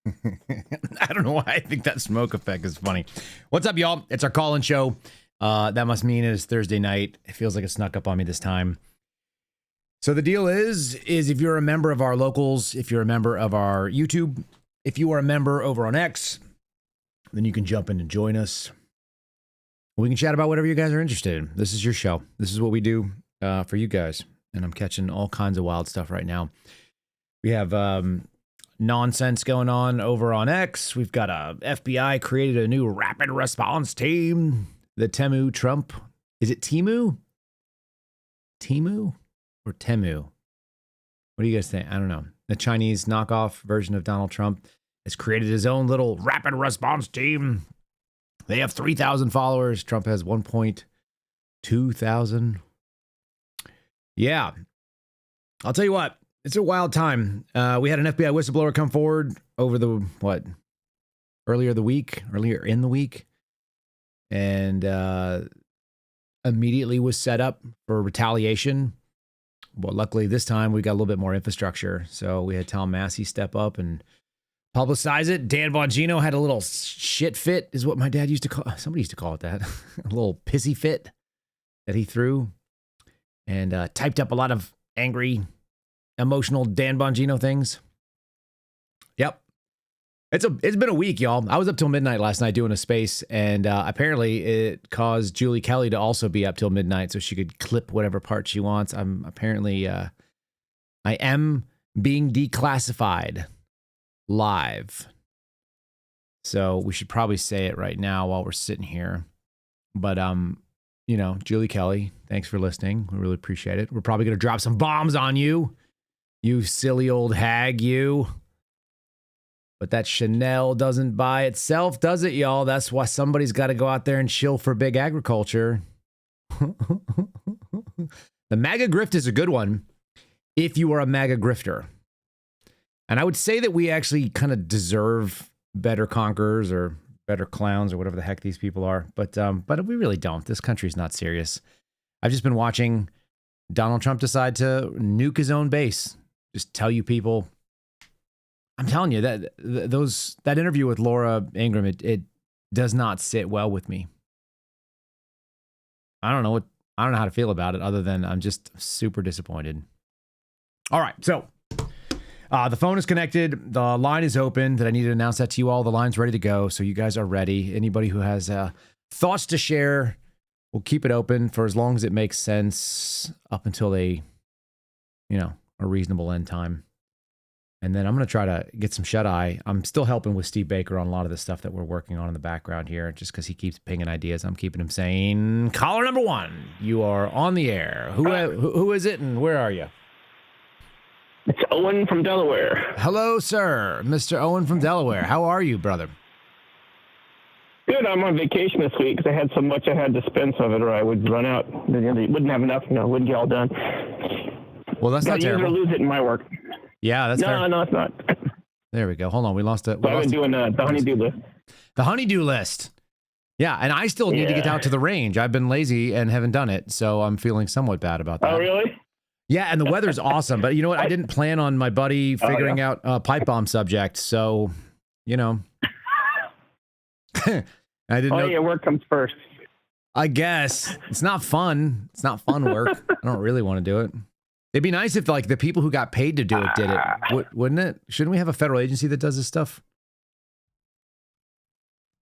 I don't know why I think that smoke effect is funny. What's up, y'all? It's our call-in show. That must mean it's Thursday night. It feels like it snuck up on me this time. So the deal is if you're a member of our locals, if you're a member of our YouTube, if you are a member over on X, then you can jump in and join us. We can chat about whatever you guys are interested in. This is your show. This is what we do for you guys. And I'm catching all kinds of wild stuff right now. We have nonsense going on over on X. We've got a FBI created a new rapid response team. The Temu Trump. Is it Temu? Temu or Temu? What do you guys think? I don't know. The Chinese knockoff version of Donald Trump has created his own little rapid response team. They have 3,000 followers. Trump has 1.2 thousand. Yeah. I'll tell you what. It's a wild time. We had an FBI whistleblower come forward over the, earlier in the week. And immediately was set up for retaliation. Well, luckily this time we got a little bit more infrastructure. So we had Tom Massey step up and publicize it. Dan Bongino had a little shit fit, is what my dad used to call, somebody used to call it that. A little pissy fit that he threw. And typed up a lot of angry, emotional Dan Bongino things. Yep. It's been a week, y'all. I was up till midnight last night doing a space, and apparently it caused Julie Kelly to also be up till midnight so she could clip whatever part she wants. I'm apparently, I am being declassified live. So we should probably say it right now while we're sitting here. But, you know, Julie Kelly, thanks for listening. We really appreciate it. We're probably going to drop some bombs on you, you silly old hag, you. But that Chanel doesn't buy itself, does it, y'all? That's why somebody's got to go out there and chill for big agriculture. The MAGA grift is a good one if you are a MAGA grifter. And I would say that we actually kind of deserve better conquerors or better clowns or whatever the heck these people are. But we really don't. This country's not serious. I've just been watching Donald Trump decide to nuke his own base. Just tell you people. I'm telling you that that interview with Laura Ingraham, it does not sit well with me. I don't know how to feel about it other than I'm just super disappointed. All right. So the phone is connected. The line is open. Did I need to announce that to you all? The line's ready to go. So you guys are ready. Anybody who has thoughts to share, we'll keep it open for as long as it makes sense up until a reasonable end time. And then I'm going to try to get some shut-eye. I'm still helping with Steve Baker on a lot of the stuff that we're working on in the background here, just because he keeps pinging ideas. I'm keeping him saying, caller number one, you are on the air. Who is it and where are you? It's Owen from Delaware. Hello, sir. Mr. Owen from Delaware. How are you, brother? Good. I'm on vacation this week because I had so much I had to spend some of it or I would run out. Wouldn't have enough, wouldn't get all done. Well, that's not terrible. Use it or lose it in my work. Yeah, that's fair. No, it's not. There we go. Hold on. We lost it. So I've been doing the honeydew list. The honeydew list. Yeah, and I still need to get out to the range. I've been lazy and haven't done it, so I'm feeling somewhat bad about that. Oh, really? Yeah, and the weather's awesome, but you know what? I didn't plan on my buddy figuring out a pipe bomb subject, so, I didn't know. Yeah, work comes first. I guess. It's not fun. It's not fun work. I don't really want to do it. It'd be nice if, the people who got paid to do it did it, wouldn't it? Shouldn't we have a federal agency that does this stuff?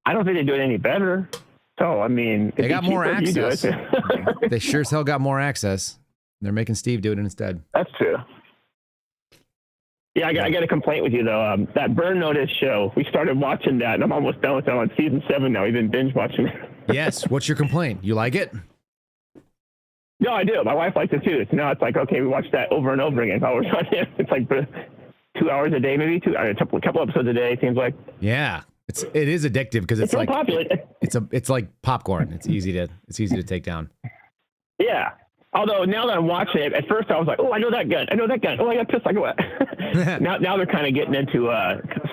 I don't think they do it any better. So, I mean, they got more access. They sure as hell got more access. They're making Steve do it instead. That's true. Yeah, I got a complaint with you, though. That Burn Notice show, we started watching that, and I'm almost done with it. I'm on season 7 now. We've been binge watching it. Yes. What's your complaint? You like it? No, I do. My wife likes it, too. So now it's like, okay, we watch that over and over again. It's like 2 hours a day, maybe a couple episodes a day, it seems like. Yeah. It is addictive because it's like popular. It's like popcorn. It's easy to take down. Yeah. Although now that I'm watching it, at first I was like, oh, I know that gun. Oh, I got pissed. I go. now they're kind of getting into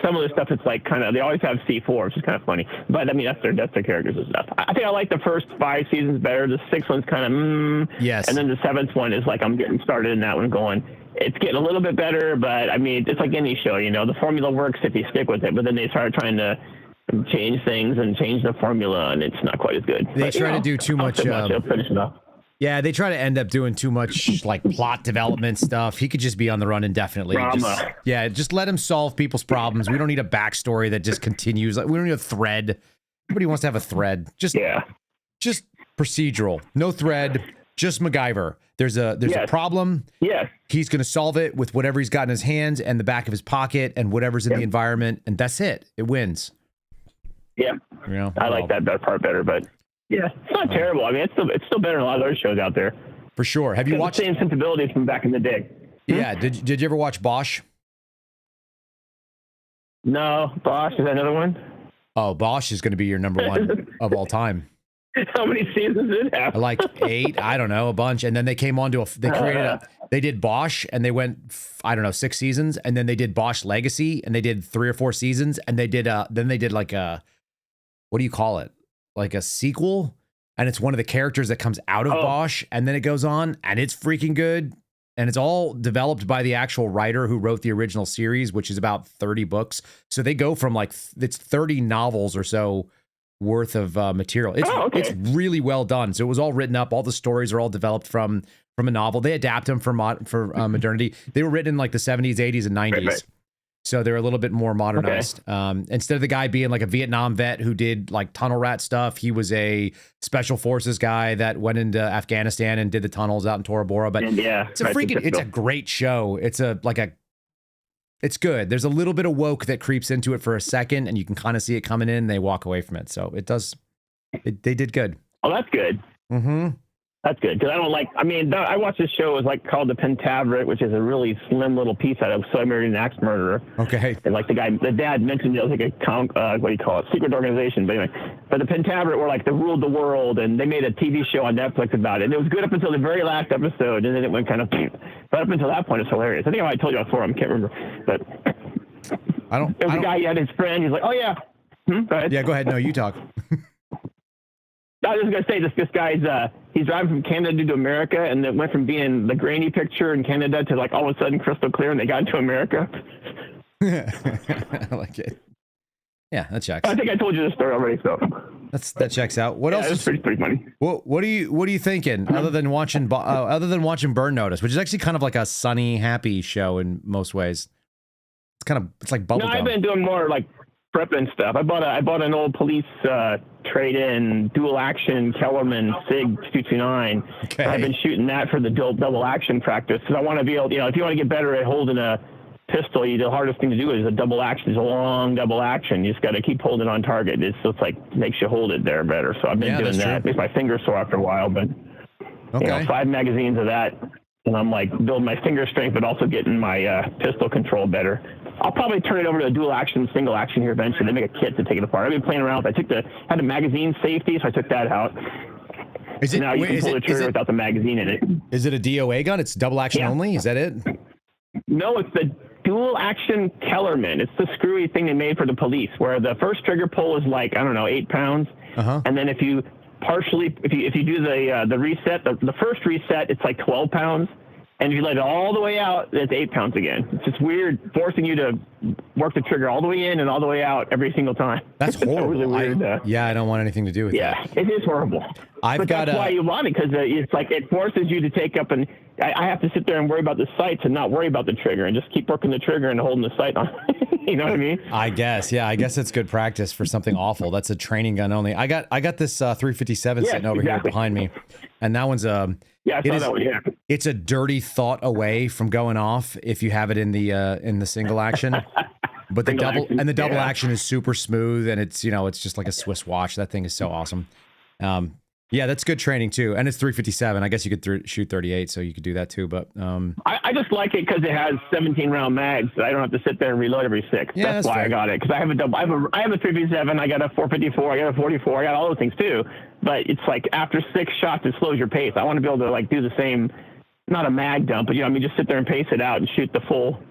some of the stuff. It's like they always have C4, which is kind of funny. But I mean, that's their characters and stuff. I think I like the first 5 seasons better. The 6th one's kind of yes. And then the 7th one is like I'm getting started in that one going. it's getting a little bit better, but I mean, it's like any show, you know, the formula works if you stick with it, but then they start trying to change things and change the formula, and it's not quite as good. They try to do too much. I'll finish it off. Yeah, they try to end up doing too much like plot development stuff. He could just be on the run indefinitely. Drama. Just let him solve people's problems. We don't need a backstory that just continues. Like, we don't need a thread. Nobody wants to have a thread. Just procedural. No thread. Just MacGyver. There's a problem. Yes. He's going to solve it with whatever he's got in his hands and the back of his pocket and whatever's in the environment, and that's it. It wins. Yeah. You know, I like that part better, but yeah, it's not terrible. I mean, it's still better than a lot of other shows out there. For sure. Have you watched the same sensibilities from back in the day? Yeah. Did you ever watch Bosch? No, Bosch is that another one? Oh, Bosch is going to be your number one of all time. How many seasons did it have? Like 8, I don't know, a bunch. And then they came on to they did Bosch and they went, I don't know, 6 seasons. And then they did Bosch Legacy and they did 3 or 4 seasons. And they did, like a, what do you call it? Like a sequel. And it's one of the characters that comes out of Bosch, and then it goes on and it's freaking good. And it's all developed by the actual writer who wrote the original series, which is about 30 books. So they go from like, it's 30 novels or so worth of material. It's really well done. So it was all written up. All the stories are all developed from a novel. They adapt them for modernity. They were written in like the 70s, 80s, and 90s. Right. So they're a little bit more modernized. Instead of the guy being like a Vietnam vet who did like tunnel rat stuff, he was a special forces guy that went into Afghanistan and did the tunnels out in Tora Bora. But it's a great show. It's good. There's a little bit of woke that creeps into it for a second, and you can kind of see it coming in, and they walk away from it. So they did good. Oh, that's good. Mm-hmm. That's good, because I watched this show. It was like called The Pentaveret, which is a really slim little piece out of So I Married an Axe Murderer. Okay. And like the dad mentioned, it was like what do you call it? Secret organization. But anyway, The Pentaveret were like they ruled the world, and they made a TV show on Netflix about it. And it was good up until the very last episode, and then it went kind of. But up until that point, it's hilarious. I think I might have told you before. I can't remember, but there was a guy. He had his friend. He's like, oh yeah. Go ahead. Yeah, go ahead. No, you talk. I was just gonna say this guy's he's driving from Canada to America, and it went from being the grainy picture in Canada to like all of a sudden crystal clear, and they got into America. I like it. Yeah, that checks. I think I told you this story already, so that checks out. What else? It's pretty funny. What are you thinking other than watching Burn Notice, which is actually kind of like a sunny, happy show in most ways. It's like bubblegum. I've been doing more like prepping stuff. I bought an old police trade-in dual action Kellerman Sig 229. Okay. I've been shooting that for the double action practice because I want to be able, if you want to get better at holding a pistol, the hardest thing to do is a double action. It's a long double action. You just got to keep holding on target. It's like makes you hold it there better. So I've been doing that. It makes my fingers sore after a while, but 5 magazines of that, and I'm like building my finger strength, but also getting my pistol control better. I'll probably turn it over to a dual action, single action here eventually. They make a kit to take it apart. I've been playing around with it. Had a magazine safety, so I took that out. Now you can pull the trigger without the magazine in it. Is it a DOA gun? It's double action only? Is that it? No, it's the dual action Kellerman. It's the screwy thing they made for the police, where the first trigger pull is like, I don't know, 8 pounds. And then if you do the reset, the first reset, it's like 12 pounds. And if you let it all the way out, it's 8 pounds again. It's just weird, forcing you to work the trigger all the way in and all the way out every every single time. That's horrible. Really weird. I don't want anything to do with that. Yeah, it is horrible. That's why you want it, because it's like it forces you to take up, and I have to sit there and worry about the sights and not worry about the trigger and just keep working the trigger and holding the sight on. You know what I mean? I guess it's good practice for something awful. That's a training gun only. I got this 357 sitting over here behind me, and that one's it's a dirty thought away from going off if you have it in the single action. But the double action is super smooth, and it's it's just like a Swiss watch. That thing is so awesome. Yeah, that's good training too, and it's 357. I guess you could shoot 38, so you could do that too. But I just like it because it has 17 round mags. So I don't have to sit there and reload every 6. Yeah, that's why fair. I got it, because I have a double. I have a 357. I got a 454. I got a 44. I got all those things too. But it's like after 6 shots, it slows your pace. I want to be able to like do the same, not a mag dump, but just sit there and pace it out and shoot the full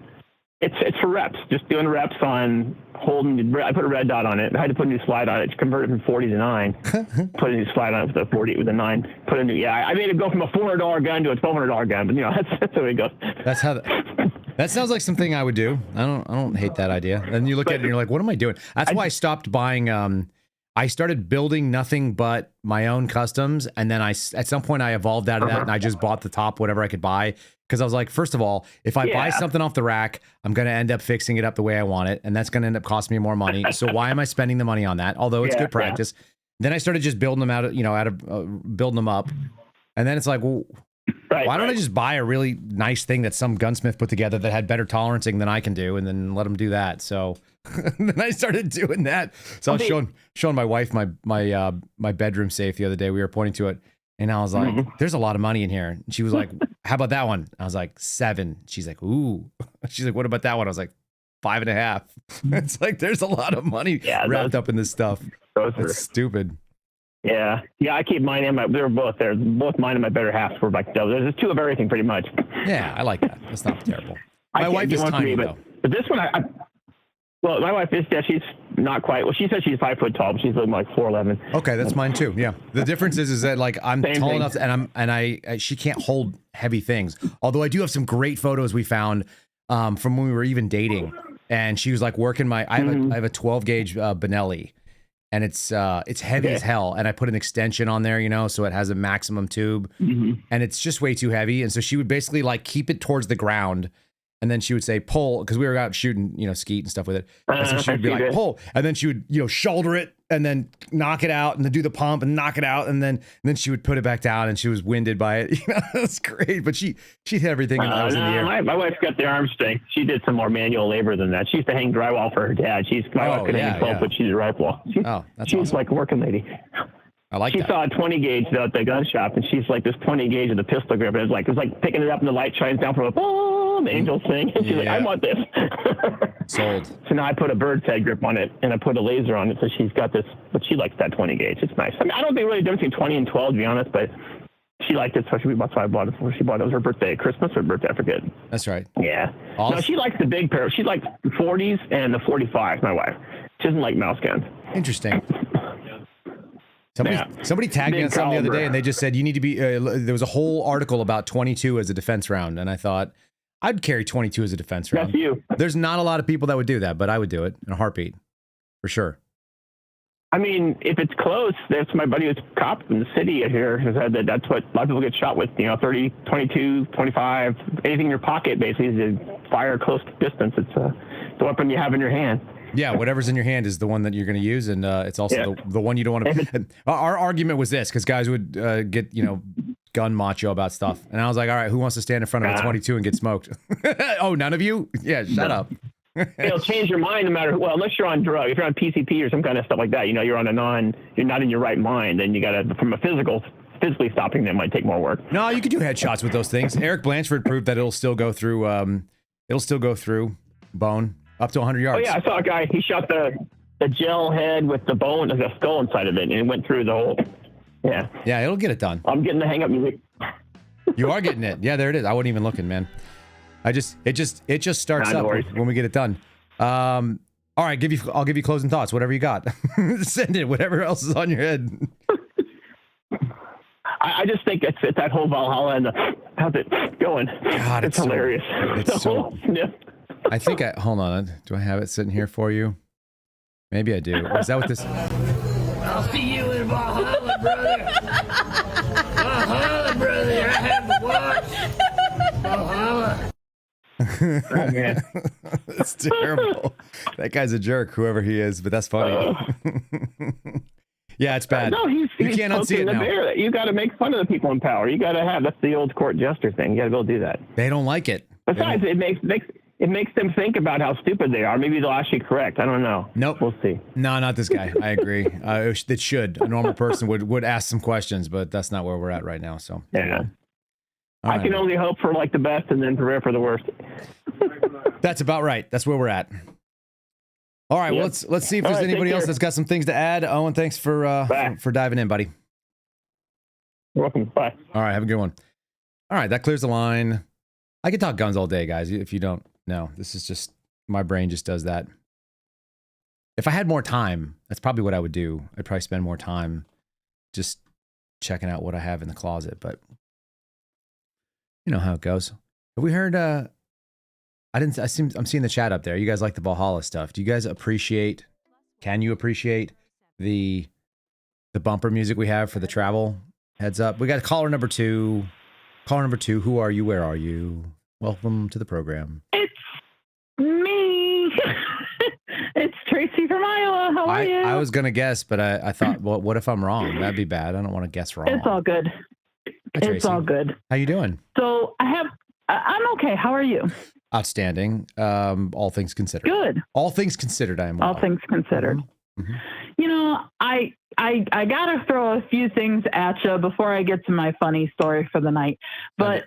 It's for reps, just doing reps on holding. I put a red dot on it. I had to put a new slide on it to convert it from 40 to 9. Put a new slide on it with a 40 with a 9. Put a new. Yeah, I made it go from a $400 gun to a $1,200 gun, but that's how it goes. That's how. That sounds like something I would do. I don't hate that idea. And you look at it and you're like, what am I doing? That's why I stopped buying. I started building nothing but my own customs, and then at some point I evolved out of that, and I just bought the top whatever I could buy. Because I was like, first of all, if I buy something off the rack, I'm going to end up fixing it up the way I want it, and that's going to end up costing me more money. So why am I spending the money on that? Although it's good practice. Then I started just building them building them up, and then it's like, well, why don't I just buy a really nice thing that some gunsmith put together that had better tolerancing than I can do, and then let them do that? So then I started doing that. So I was showing my wife my bedroom safe the other day. We were pointing to it. And I was like, there's a lot of money in here. And she was like, how about that one? I was like, 7. She's like, ooh. She's like, what about that one? I was like, 5.5. It's like, there's a lot of money wrapped up in this stuff. That's stupid. Yeah. Yeah, I keep mine and they were both there. Both mine and my better halves were like, there's 2 of everything pretty much. Yeah, I like that. That's not terrible. My wife is tiny, though. But this one, well, my wife is, she's not quite. Well, she says she's 5 foot tall, but she's like 4'11". Okay, that's mine too. Yeah, the difference is that like I'm tall enough, and she can't hold heavy things. Although I do have some great photos we found from when we were even dating, and she was like working I have a 12 gauge Benelli, and it's heavy as hell, and I put an extension on there, so it has a maximum tube, and it's just way too heavy, and so she would basically like keep it towards the ground. And then she would say, pull, because we were out shooting, skeet and stuff with it. And so she would be like, pull. And then she would, shoulder it and then knock it out and then do the pump and knock it out. And then she would put it back down, and she was winded by it. That's great. But she hit everything and I was in the air. My wife's got the arm strength. She did some more manual labor than that. She used to hang drywall for her dad. My wife could hang 12 foot sheet of rifle. She's awesome. Like a working lady. I like that. She saw a 20 gauge though at the gun shop, and she's like, this 20 gauge of the pistol grip. And it was like picking it up and the light shines down from a boom, angel thing. And she's like, I want this. Sold. So now I put a bird's head grip on it, and I put a laser on it. So she's got this, but she likes that 20 gauge. It's nice. I mean, I don't think really difference between 20 and 12, to be honest, but she liked it. So that's why I bought it for. She bought it. It was her birthday, Christmas or birthday, I forget. That's right. Yeah. Awesome. No, she likes the big pair. She likes the 40s and the 45s, my wife. She doesn't like mouse guns. Interesting. Somebody tagged me on something the other day, and they just said you need to be. There was a whole article about 22 as a defense round, and I thought I'd carry 22 as a defense round. That's you. There's not a lot of people that would do that, but I would do it in a heartbeat, for sure. I mean, if it's close, that's my buddy who's a cop in the city here has said that's what a lot of people get shot with. 30, 22, 25, anything in your pocket basically is to fire close distance. It's the weapon you have in your hand. Yeah, whatever's in your hand is the one that you're going to use, and it's also the one you don't want to. Our argument was this, because guys would get gun macho about stuff, and I was like, all right, who wants to stand in front of a 22 and get smoked? Oh, none of you? Yeah, shut up. It'll change your mind no matter. Well, unless you're on drug, if you're on PCP or some kind of stuff like that, you're on you're not in your right mind, then you got to from a physically stopping them might take more work. No, you could do headshots with those things. Eric Blanchford proved that it'll still go through. Bone. Up to 100 yards. Oh, yeah, I saw a guy. He shot the gel head with the bone, the skull inside of it, and it went through the whole. Yeah. Yeah, it'll get it done. I'm getting the hang up music. You are getting it. Yeah, there it is. I wasn't even looking, man. It just starts up when we get it done. All right, I'll give you closing thoughts. Whatever you got, send it. Whatever else is on your head. I just think it's that whole Valhalla and how's it going? God, it's hilarious. It's so. I think hold on. Do I have it sitting here for you? Maybe I do. Is that what this? I'll see you in Valhalla, brother. Valhalla, brother. I have the watch. Valhalla. Oh, man. That's terrible. That guy's a jerk, whoever he is, but that's funny. Yeah, it's bad. No, you can't unsee it now. You got to make fun of the people in power. You got to have, that's the old court jester thing. You got to go do that. They don't like it. Besides, it makes them think about how stupid they are. Maybe they'll actually correct. I don't know. Nope. We'll see. No, not this guy. I agree. It should. A normal person would ask some questions, but that's not where we're at right now. So yeah. I can only hope for like the best and then prepare for the worst. That's about right. That's where we're at. All right. Yep. Well, let's see if there's anybody else that's got some things to add. Owen, thanks for diving in, buddy. You're welcome. Bye. All right. Have a good one. All right. That clears the line. I could talk guns all day, guys. If you don't know, this is just My brain just does that. If I had more time, that's probably what I would do. I'd probably spend more time just checking out what I have in the closet, but you know how it goes. Have we heard, I'm seeing the chat up there. You guys like the Valhalla stuff. Do you guys can you appreciate the bumper music we have for the travel heads up? We got caller number 2. Caller number 2, who are you? Where are you? Welcome to the program. It's me. It's Tracy from Iowa. How are you? I was going to guess, but I thought, well, what if I'm wrong? That'd be bad. I don't want to guess wrong. It's all good. Hi, It's Tracy. all good. How you doing? So I'm okay. How are you? Outstanding. All things considered. Good. All things considered, I am well. All things considered. Mm-hmm. You know, I gotta throw a few things at you before I get to my funny story for the night. But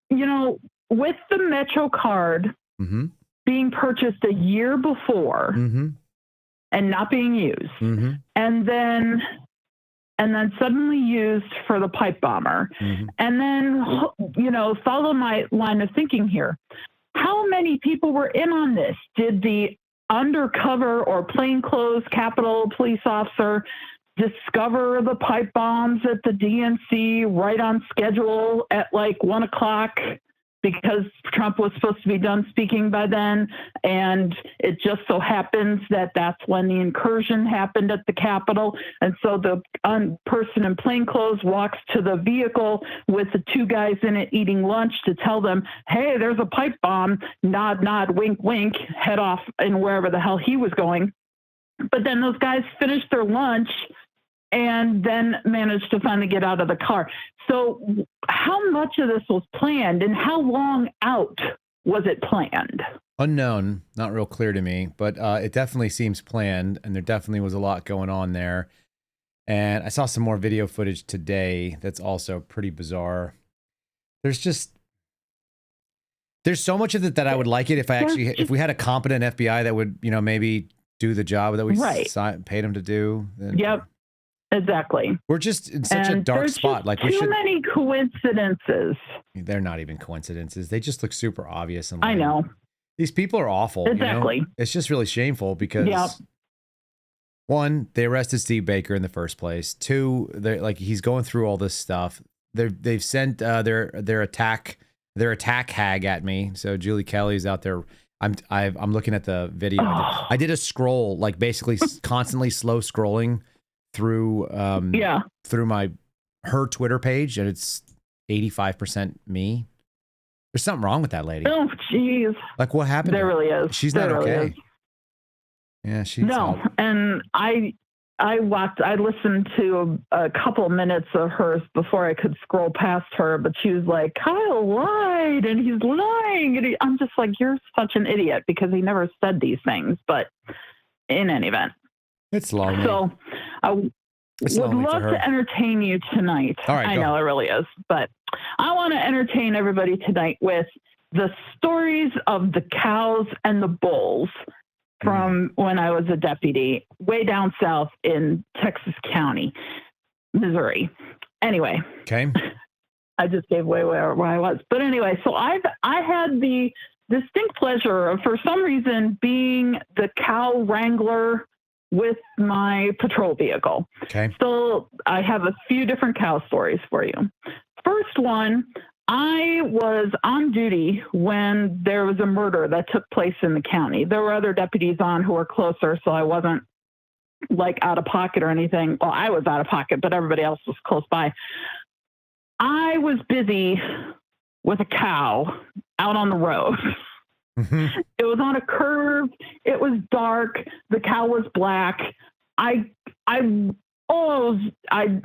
you know, with the Metro card Mm-hmm. being purchased a year before Mm-hmm. and not being used, Mm-hmm. and then suddenly used for the pipe bomber, Mm-hmm. and then, you know, follow my line of thinking here. How many people were in on this? Did the undercover or plainclothes Capitol police officer discover the pipe bombs at the DNC right on schedule at like 1 o'clock because Trump was supposed to be done speaking by then? And it just so happens that that's when the incursion happened at the Capitol. And so the person in plainclothes walks to the vehicle with the 2 guys in it eating lunch to tell them, hey, there's a pipe bomb, nod, nod, wink, wink, head off in wherever the hell he was going. But then those guys finished their lunch and then managed to finally get out of the car. So how much of this was planned and how long out was it planned? Unknown, not real clear to me, but it definitely seems planned, and there definitely was a lot going on there. And I saw some more video footage today that's also pretty bizarre. There's so much of it that I would like it if we had a competent FBI that would, you know, maybe do the job that we paid them to do. Then, Yep. Exactly. We're just in such a dark spot. Like too many coincidences. They're not even coincidences. They just look super obvious. And I know. These people are awful. Exactly. You know? It's just really shameful because 1, they arrested Steve Baker in the first place. 2, they're like, he's going through all this stuff. They've sent their attack hag at me. So Julie Kelly's out there. I'm looking at the video. I did a scroll, like basically constantly slow scrolling through her Twitter page, and it's 85% me. There's something wrong with that lady. Oh, jeez. Like, what happened? There really is. She's not okay. Yeah, she's no. And I listened to a couple minutes of hers before I could scroll past her, but she was like, Kyle lied and he's lying. And I'm just like, you're such an idiot, because he never said these things. But in any event, it's lonely. So I would love to entertain you tonight. All right, I know it really is, but I want to entertain everybody tonight with the stories of the cows and the bulls from when I was a deputy way down south in Texas County, Missouri. Anyway. Okay. I just gave away where I was. But anyway, so I had the distinct pleasure of, for some reason, being the cow wrangler with my patrol vehicle. Okay. So I have a few different cow stories for you. First one, I was on duty when there was a murder that took place in the county. There were other deputies on who were closer, so I wasn't like out of pocket or anything. Well, I was out of pocket, but everybody else was close by. I was busy with a cow out on the road. Mm-hmm. It was on a curve. It was dark. The cow was black. I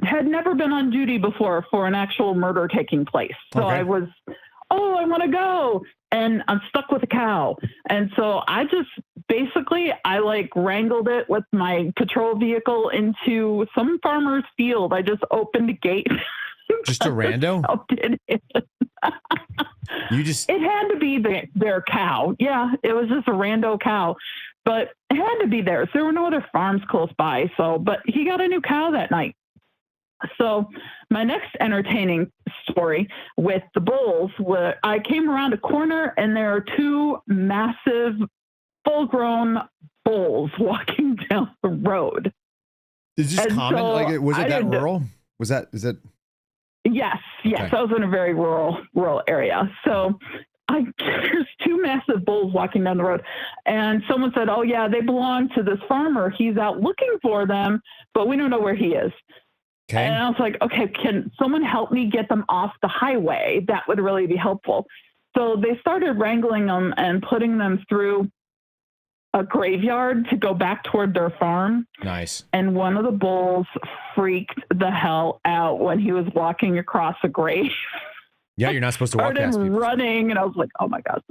had never been on duty before for an actual murder taking place. So I was, I want to go. And I'm stuck with a cow. And so I just basically, I wrangled it with my patrol vehicle into some farmer's field. I just opened a gate. Just a rando? It had to be their cow. Yeah, it was just a rando cow. But it had to be theirs. There were no other farms close by. But he got a new cow that night. So my next entertaining story with the bulls, I came around a corner and there are 2 massive full-grown bulls walking down the road. Is this And common? so Like, was I it that didn't- rural? Is it? Yes, Okay. I was in a very rural area. So there's two massive bulls walking down the road, and someone said, "Oh yeah, they belong to this farmer. He's out looking for them, but we don't know where he is." Okay. And I was like, "Okay, can someone help me get them off the highway? That would really be helpful." So they started wrangling them and putting them through a graveyard to go back toward their farm. Nice. And one of the bulls freaked the hell out when he was walking across a grave. Yeah, you're not supposed to walk Started past people. running, and I was like, "Oh my god!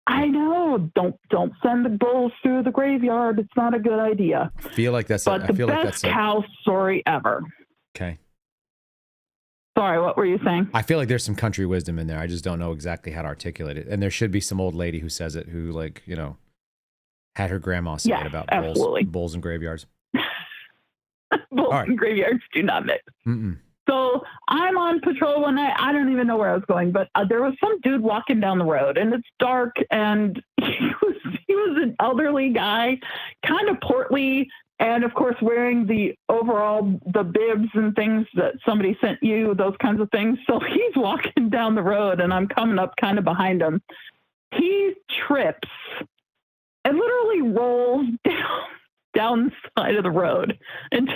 I know. Don't send the bulls through the graveyard. It's not a good idea." I feel like that's. But I the feel like best that's. cow story ever. Okay. Sorry, what were you saying? I feel like there's some country wisdom in there. I just don't know exactly how to articulate it. And there should be some old lady who says it, who had her grandma say Yes, it about absolutely. bulls and graveyards. Bulls right. and graveyards do not mix. Mm-mm. So I'm on patrol one night. I don't even know where I was going, but there was some dude walking down the road, and it's dark, and he was an elderly guy, kind of portly, and of course wearing the bibs and things that somebody sent you, those kinds of things. So he's walking down the road, and I'm coming up kind of behind him. He trips and literally rolls down the side of the road into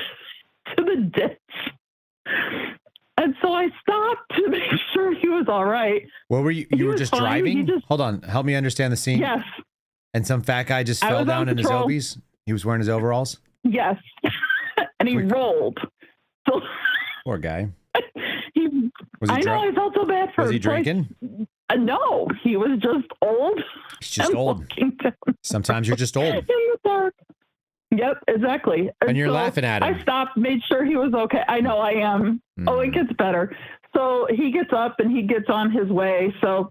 the ditch. And so I stopped to make sure he was all right. What were you? He You were was just fine. He driving? just- Hold on. Help me understand the scene. Yes, And some fat guy just I fell was on down in his patrol. obies. He was wearing his overalls. yes. And he Quick. rolled. So Poor guy. he, Was he I know, drunk? I felt so bad for Was him. he So I- drinking? no, he was just old. He's just and old. walking down Sometimes you're just old. in the dark. Yep, exactly. And you're so laughing at him. I stopped, made sure he was okay. I know I am. Oh, it Mm. gets better. So he gets up and he gets on his way. So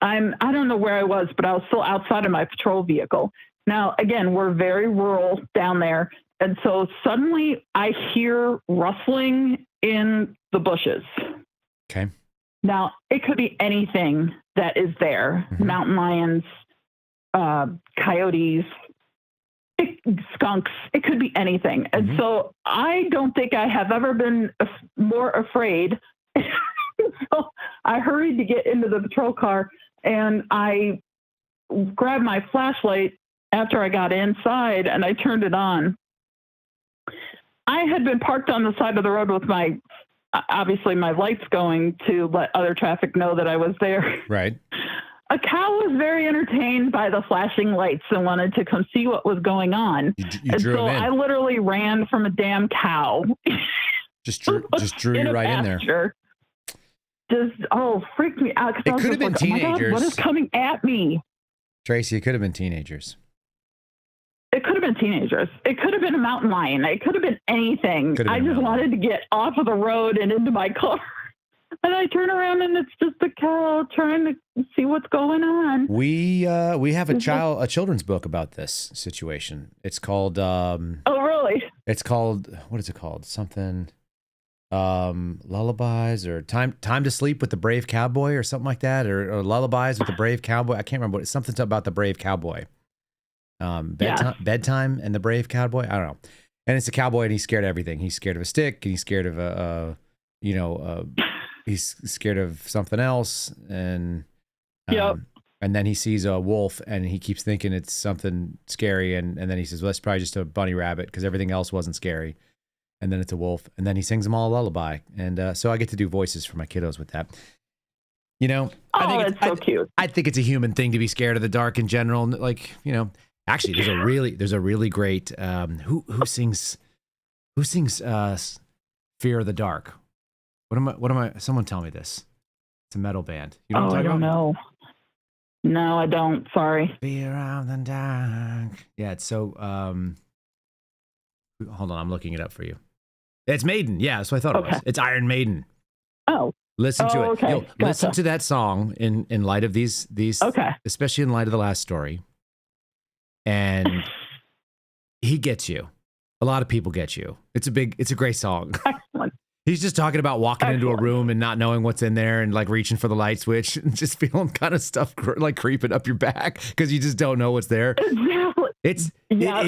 I don't know where I was, but I was still outside of my patrol vehicle. Now, again, we're very rural down there. And so suddenly I hear rustling in the bushes. Okay. Now, it could be anything that is there. Mhm. Mountain lions, coyotes, skunks. It could be anything. And Mhm. so I don't think I have ever been more afraid. So I hurried to get into the patrol car, and I grabbed my flashlight after I got inside, and I turned it on. I had been parked on the side of the road with my lights going to let other traffic know that I was there. Right. A cow was very entertained by the flashing lights and wanted to come see what was going on. You And drew so him in. I literally ran from a damn cow. Just drew in you a right in there. pasture. Freaked me out. 'Cause It I was could have just been like, oh my God, teenagers. what is coming at me? Tracy, it could have been teenagers. It could have been teenagers. It could have been a mountain lion. It could have been anything. Could have I been a just mountain wanted to get off of the road and into my car. And I turn around and it's just a cow trying to see what's going on. We have a Is children's book about this situation. It's called Oh, really? what is it called? Something Lullabies or Time to Sleep with the Brave Cowboy or something like that, or Lullabies with the Brave Cowboy. I can't remember what it's something about the Brave Cowboy. Bedtime and the Brave Cowboy. I don't know. And it's a cowboy and he's scared of everything. He's scared of a stick and he's scared of he's scared of something else and Yep. and then he sees a wolf and he keeps thinking it's something scary and then he says, well, that's probably just a bunny rabbit because everything else wasn't scary. And then it's a wolf and then he sings them all a lullaby. And so I get to do voices for my kiddos with that. You know, Oh, it's so cute. I think it's a human thing to be scared of the dark in general. Like, you know, actually there's a really great who sings Fear of the Dark. What am I someone tell me this. It's a metal band. You know what I'm I talking don't about? know. No, I don't. Sorry. Fear of the dark. Yeah, it's so hold on, I'm looking it up for you. It's Maiden. Yeah, that's what I thought it was. Okay. It's Iron Maiden. Oh, Listen to it. okay. Yo, listen Gotcha. to that song in light of these okay. especially in light of the last story. And he gets you. A lot of people get you. It's a great song. Excellent. He's just talking about walking into a room and not knowing what's in there and like reaching for the light switch and just feeling kind of stuff like creeping up your back because you just don't know what's there. Exactly. It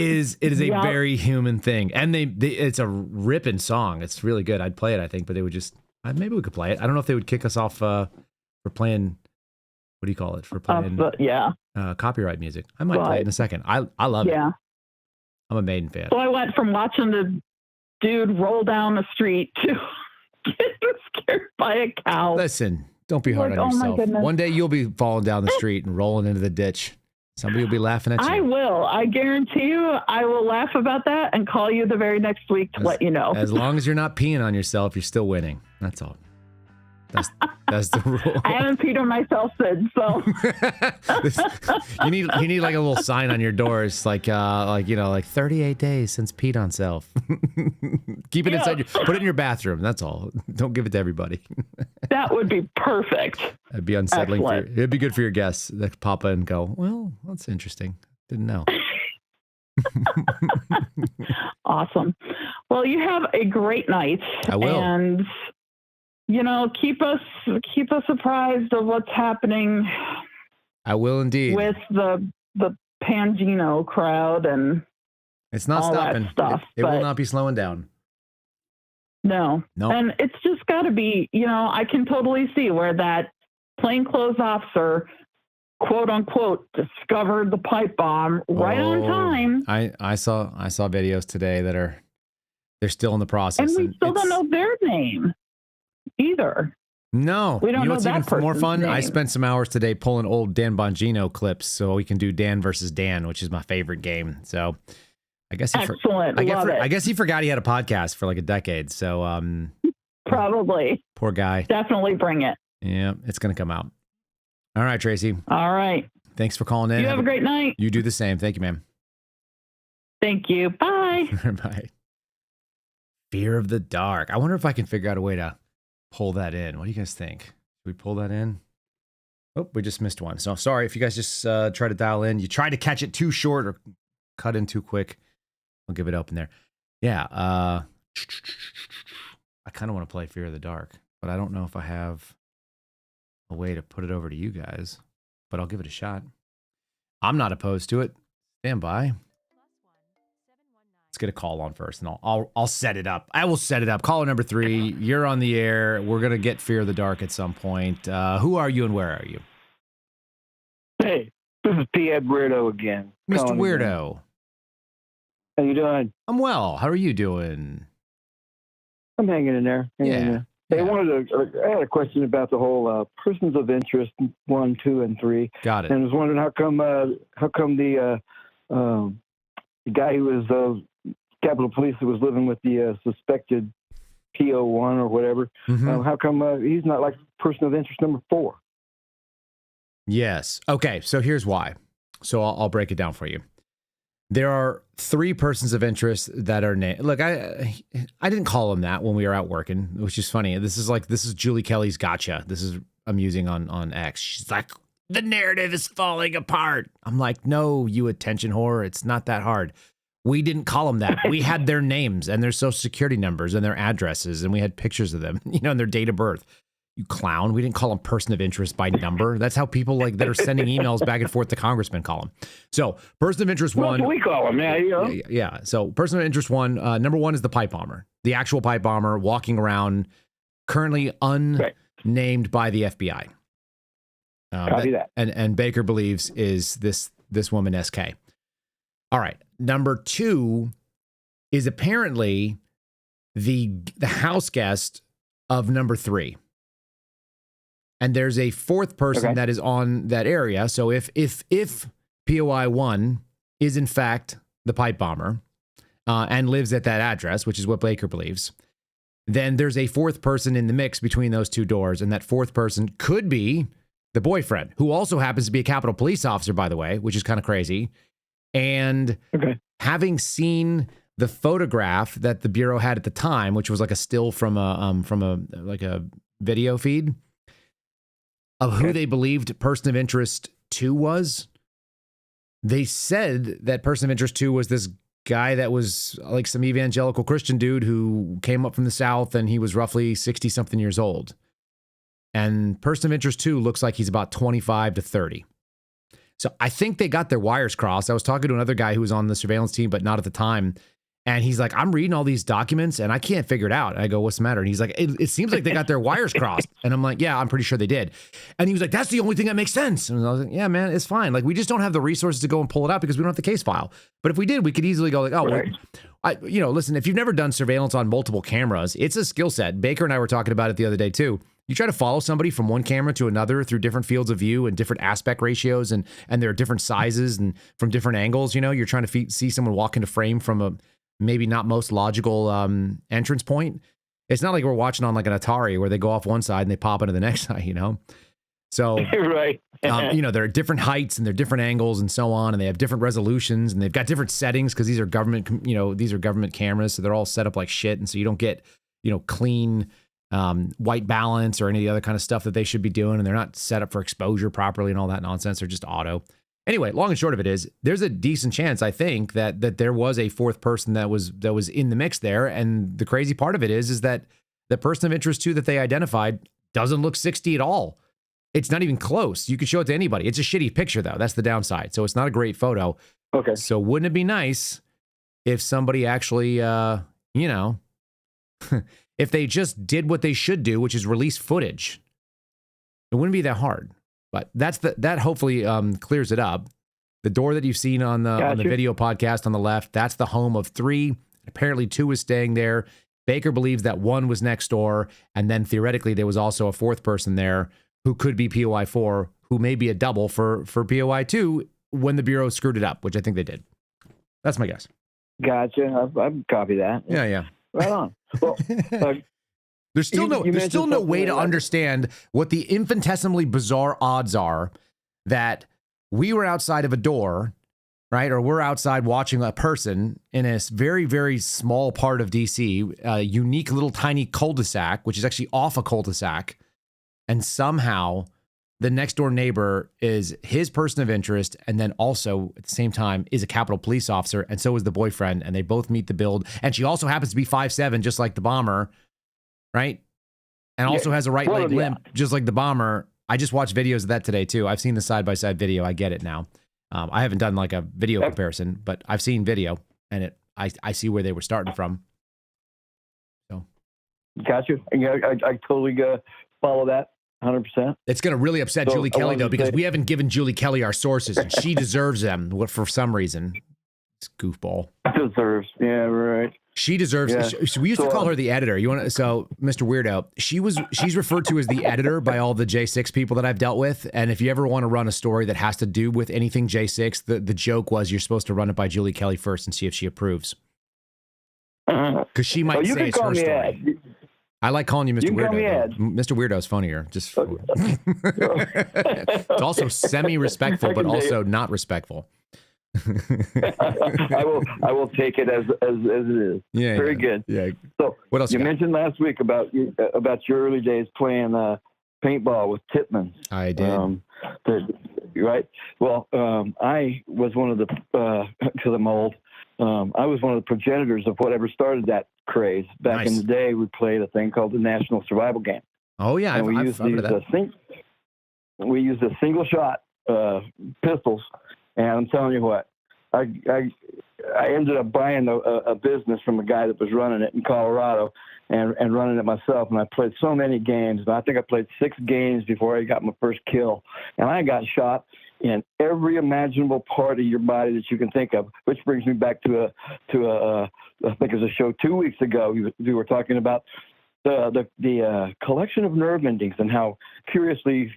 is a very human thing. And it's a ripping song. It's really good. I'd play it, I think, but they would just, maybe we could play it. I don't know if they would kick us off for playing, what do you call it? For playing copyright music. I might play it in a second. I love it. I'm a Maiden fan. So I went from watching the dude roll down the street to getting scared by a cow. Listen, don't be hard on yourself. One day you'll be falling down the street and rolling into the ditch. Somebody will be laughing at you. I will. I guarantee you I will laugh about that and call you the very next week to let you know. As long as you're not peeing on yourself, you're still winning. That's all. That's the rule. I haven't peed on myself since, so you need like a little sign on your door. It's like 38 days since peed on self. Keep it inside put it in your bathroom. That's all. Don't give it to everybody. That would be perfect. That'd be unsettling. It'd be good for your guests that pop in and go, well, that's interesting. Didn't know. Awesome. Well, you have a great night. I will. And keep us apprised of what's happening. I will indeed. With the Pangino crowd and it's not all stopping. That stuff. It will not be slowing down. No. And it's just got to be, I can totally see where that plainclothes officer, quote unquote, discovered the pipe bomb right on time. I saw videos today that they're still in the process. And we still don't know their name either. No, we don't know what's that even more fun? name. I spent some hours today pulling old Dan Bongino clips so we can do Dan versus Dan, which is my favorite game. So I guess excellent. I guess he forgot he had a podcast for like a decade. So probably poor guy. Definitely bring it. Yeah, it's gonna come out. All right, Tracy. All right. Thanks for calling in. You have a great night. You do the same. Thank you, ma'am. Thank you. Bye. Bye. Fear of the dark. I wonder if I can figure out a way to pull that in. What do you guys think? Should we pull that in? Oh, we just missed one. So sorry if you guys just try to dial in. You try to catch it too short or cut in too quick. I'll give it up in there. Yeah. I kind of want to play Fear of the Dark, but I don't know if I have a way to put it over to you guys, but I'll give it a shot. I'm not opposed to it. Stand by. Let's get a call on first, and I'll set it up. I will set it up. Caller number 3, you're on the air. We're gonna get Fear of the Dark at some point. Who are you and where are you? Hey, this is P. Ed Weirdo again. Mr. Weirdo. How you doing? I'm well. How are you doing? I'm hanging in there. Hey, Yeah. I had a question about the whole persons of interest 1, 2, and 3. Got it. And I was wondering how come the guy who was Capitol Police who was living with the suspected PO1 or whatever, how come he's not like person of interest number 4? Yes. Okay. So here's why. So I'll break it down for you. There are 3 persons of interest that are named. Look, I didn't call him that when we were out working, which is funny. This is Julie Kelly's gotcha. This is amusing on X. She's like, the narrative is falling apart. I'm like, no, you attention whore. It's not that hard. We didn't call them that. We had their names and their social security numbers and their addresses, and we had pictures of them, and their date of birth. You clown. We didn't call them person of interest by number. That's how people that are sending emails back and forth to congressmen call them. So person of interest 1. What we call them, Yeah. So person of interest 1, number 1 is the pipe bomber, the actual pipe bomber walking around, currently unnamed by the FBI. Copy that. And Baker believes is this woman SK. All right. Number 2 is apparently the house guest of number 3. And there's a 4th person that is on that area. So if POI 1 is in fact the pipe bomber and lives at that address, which is what Baker believes, then there's a 4th person in the mix between those 2 doors. And that 4th person could be the boyfriend, who also happens to be a Capitol Police officer, by the way, which is kind of crazy. And having seen the photograph that the Bureau had at the time, which was like a still from a video feed of who they believed person of interest 2 was, they said that person of interest 2 was this guy that was like some evangelical Christian dude who came up from the South, and he was roughly 60 something years old. And person of interest 2 looks like he's about 25 to 30. So I think they got their wires crossed. I was talking to another guy who was on the surveillance team, but not at the time. And he's like, I'm reading all these documents and I can't figure it out. And I go, what's the matter? And he's like, it seems like they got their wires crossed. And I'm like, yeah, I'm pretty sure they did. And he was like, that's the only thing that makes sense. And I was like, yeah, man, it's fine. Like, we just don't have the resources to go and pull it out because we don't have the case file. But if we did, we could easily go like, oh, Right. well, listen, if you've never done surveillance on multiple cameras, it's a skill set. Baker and I were talking about it the other day too. You try to follow somebody from one camera to another through different fields of view and different aspect ratios, and there are different sizes and from different angles. You're trying to see someone walk into frame from a maybe not most logical entrance point. It's not like we're watching on like an Atari where they go off one side and they pop into the next side, So, Right. there are different heights and there are different angles and so on, and they have different resolutions and they've got different settings because these are government cameras, so they're all set up like shit, and so you don't get clean white balance or any of the other kind of stuff that they should be doing, and they're not set up for exposure properly and all that nonsense. They're just auto. Anyway, long and short of it is, there's a decent chance, I think, that there was a fourth person that was in the mix there. And the crazy part of it is that the person of interest 2 that they identified doesn't look 60 at all. It's not even close. You could show it to anybody. It's a shitty picture, though. That's the downside. So it's not a great photo. Okay. So wouldn't it be nice if somebody actually, if they just did what they should do, which is release footage? It wouldn't be that hard. But that hopefully clears it up. The door that you've seen on the video podcast on the left, that's the home of 3. Apparently 2 was staying there. Baker believes that 1 was next door, and then theoretically there was also a 4th person there who could be POI 4, who may be a double for POI 2 when the Bureau screwed it up, which I think they did. That's my guess. Gotcha. I copy that. Yeah. Right on. Well, There's still no way to like, understand what the infinitesimally bizarre odds are that we were outside of a door, right? Or we're outside watching a person in a very, very small part of DC, a unique little tiny cul-de-sac, which is actually off a cul-de-sac. And somehow the next door neighbor is his person of interest, and then also at the same time is a Capitol Police officer, and so is the boyfriend, and they both meet the build. And she also happens to be 5'7", just like the bomber. Right? And also has a right leg limp, just like the bomber. I just watched videos of that today, too. I've seen the side-by-side video. I get it now. I haven't done like a video comparison, but I've seen video, and I see where they were starting from. So, Gotcha. Yeah, I totally follow that 100%. It's going to really upset Julie Kelly, though, because we haven't given Julie Kelly our sources, and she deserves them for some reason. It's goofball. Deserves. Yeah, right. She deserves. Yeah. We used to call her the editor. So Mr. Weirdo, she's referred to as the editor by all the J6 people that I've dealt with. And if you ever want to run a story that has to do with anything J6, the joke was you're supposed to run it by Julie Kelly first and see if she approves. Because she might say it's her story. Ed. I like calling you Mr. Weirdo. Mr. Weirdo's funnier. Just it's also semi-respectful, but also not respectful. I will take it as it is. Yeah, very good. Yeah. So what else you mentioned last week about your early days playing paintball with Tippmann. I did. Right. Well, I was one of the because I'm old. I was one of the progenitors of whatever started that craze. Back in the day, we played a thing called the National Survival Game. Oh yeah, and we used a single shot pistols. And I'm telling you what, I ended up buying a business from a guy that was running it in Colorado and running it myself. And I played so many games. I think I played 6 games before I got my first kill. And I got shot in every imaginable part of your body that you can think of, which brings me back to I think it was a show 2 weeks ago. We were talking about the collection of nerve endings and how curiously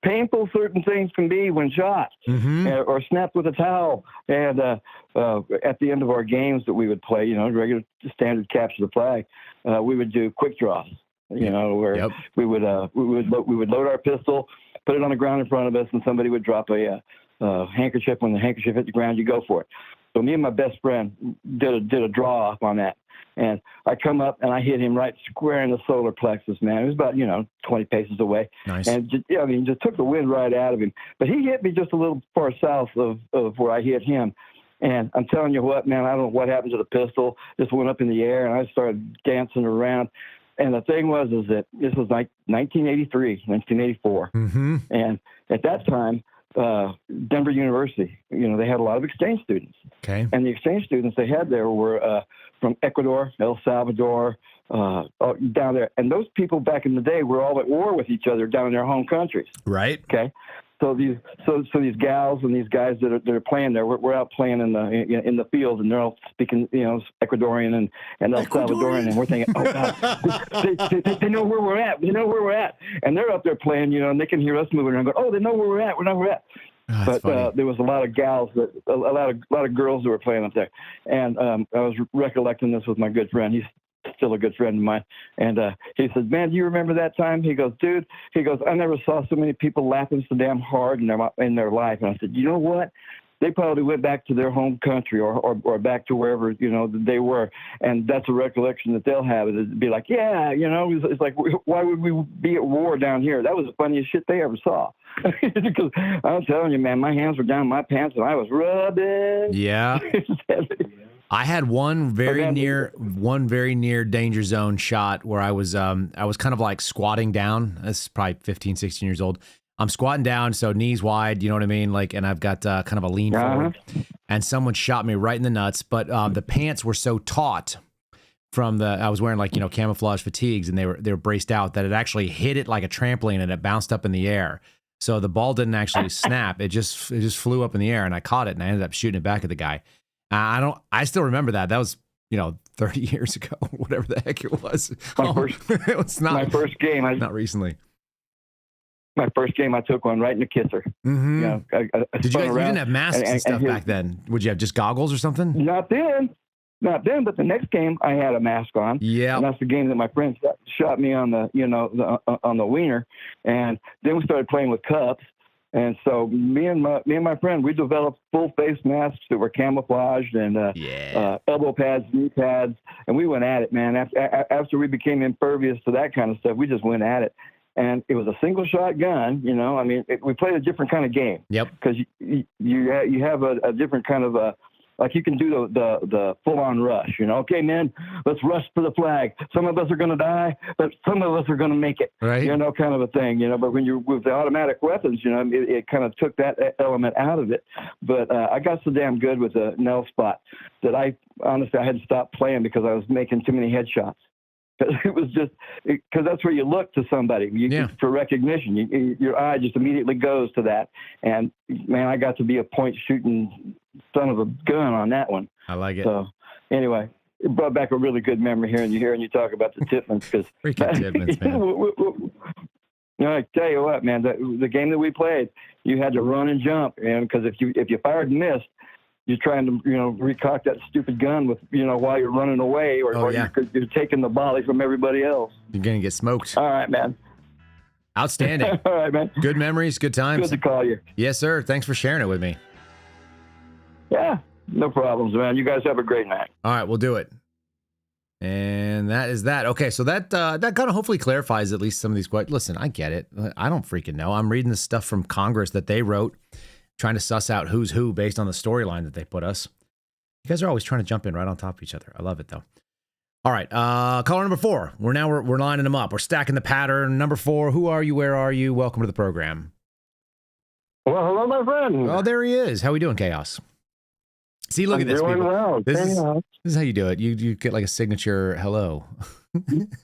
painful certain things can be when shot or snapped with a towel. And at the end of our games that we would play, regular standard capture the flag, we would do quick draws. Where we would load our pistol, put it on the ground in front of us, and somebody would drop a handkerchief. When the handkerchief hit the ground, you go for it. So me and my best friend did a draw off on that. And I come up and I hit him right square in the solar plexus, man. It was about, 20 paces away. Nice. And just took the wind right out of him. But he hit me just a little far south of where I hit him. And I'm telling you what, man, I don't know what happened to the pistol. Just went up in the air, and I started dancing around. And the thing was, is that this was like 1983, 1984. Mm-hmm. And at that time, Denver University, they had a lot of exchange students. Okay. And the exchange students they had there were from Ecuador, El Salvador, down there. And those people back in the day were all at war with each other down in their home countries. Right. Okay. So these gals and these guys that are playing there, we're out playing in the field, and they're all speaking, Ecuadorian and El Salvadorian, and we're thinking, oh God, they know where we're at. They know where we're at, and they're up there playing, and they can hear us moving around. Go, oh, they know where we're at. We know where we're at. Oh, but there was a lot of gals, a lot of girls who were playing up there, and I was recollecting this with my good friend. He's still a good friend of mine. And he said, man, do you remember that time? He goes, dude, I never saw so many people laughing so damn hard in their life. And I said, you know what? They probably went back to their home country or back to wherever, they were. And that's a recollection that they'll have. It'd be like, yeah, it's like, why would we be at war down here? That was the funniest shit they ever saw. Because I'm telling you, man, my hands were down my pants and I was rubbing. Yeah. I had one very near danger zone shot where I was kind of like squatting down. This is probably 15, 16 years old. I'm squatting down, so knees wide, you know what I mean? Like, and I've got kind of a lean forward, and someone shot me right in the nuts. But the pants were so taut from I was wearing like, camouflage fatigues, and they were braced out that it actually hit it like a trampoline and it bounced up in the air. So the ball didn't actually snap. It just flew up in the air, and I caught it, and I ended up shooting it back at the guy. I still remember that. That was, 30 years ago, whatever the heck it was. My first game. Not recently. My first game, I took one right in the kisser. Mm-hmm. I you didn't have masks and stuff back then? Would you have just goggles or something? Not then. But the next game I had a mask on. Yeah. And that's the game that my friend shot me on on the wiener. And then we started playing with cups. And so me and my friend, we developed full face masks that were camouflaged and elbow pads, knee pads, and we went at it, man. After we became impervious to that kind of stuff, we just went at it. And it was a single shot gun, we played a different kind of game. Yep. Because you have a different kind of like you can do the full-on rush, Okay, man, let's rush for the flag. Some of us are going to die, but some of us are going to make it, right? Kind of a thing, But when you're with the automatic weapons, it kind of took that element out of it. But I got so damn good with the nail spot that I had to stop playing because I was making too many headshots. It was just because that's where you look to somebody for recognition. Your eye just immediately goes to that. And man, I got to be a point shooting son of a gun on that one. I like it. So anyway, it brought back a really good memory hearing you talk about the Tippmans because freaking Tippmans, man. I tell you what, man, the game that we played, you had to run and jump, and because if you fired and missed, you're trying to, recock that stupid gun with, while you're running away, or you're taking the volley from everybody else. You're going to get smoked. All right, man. Outstanding. All right, man. Good memories, good times. Good to call you. Yes, sir. Thanks for sharing it with me. Yeah, no problems, man. You guys have a great night. All right, we'll do it. And that is that. Okay, so that kind of hopefully clarifies at least some of these questions. Listen, I get it. I don't freaking know. I'm reading the stuff from Congress that they wrote, trying to suss out who's who based on the storyline that they put us. You guys are always trying to jump in right on top of each other. I love it, though. All right, caller number 4. We're lining them up. We're stacking the pattern. Number 4, who are you? Where are you? Welcome to the program. Well, hello, my friend. Oh, there he is. How we doing, Chaos? See, look at this. Doing people. well. This is how you do it. You get like a signature hello.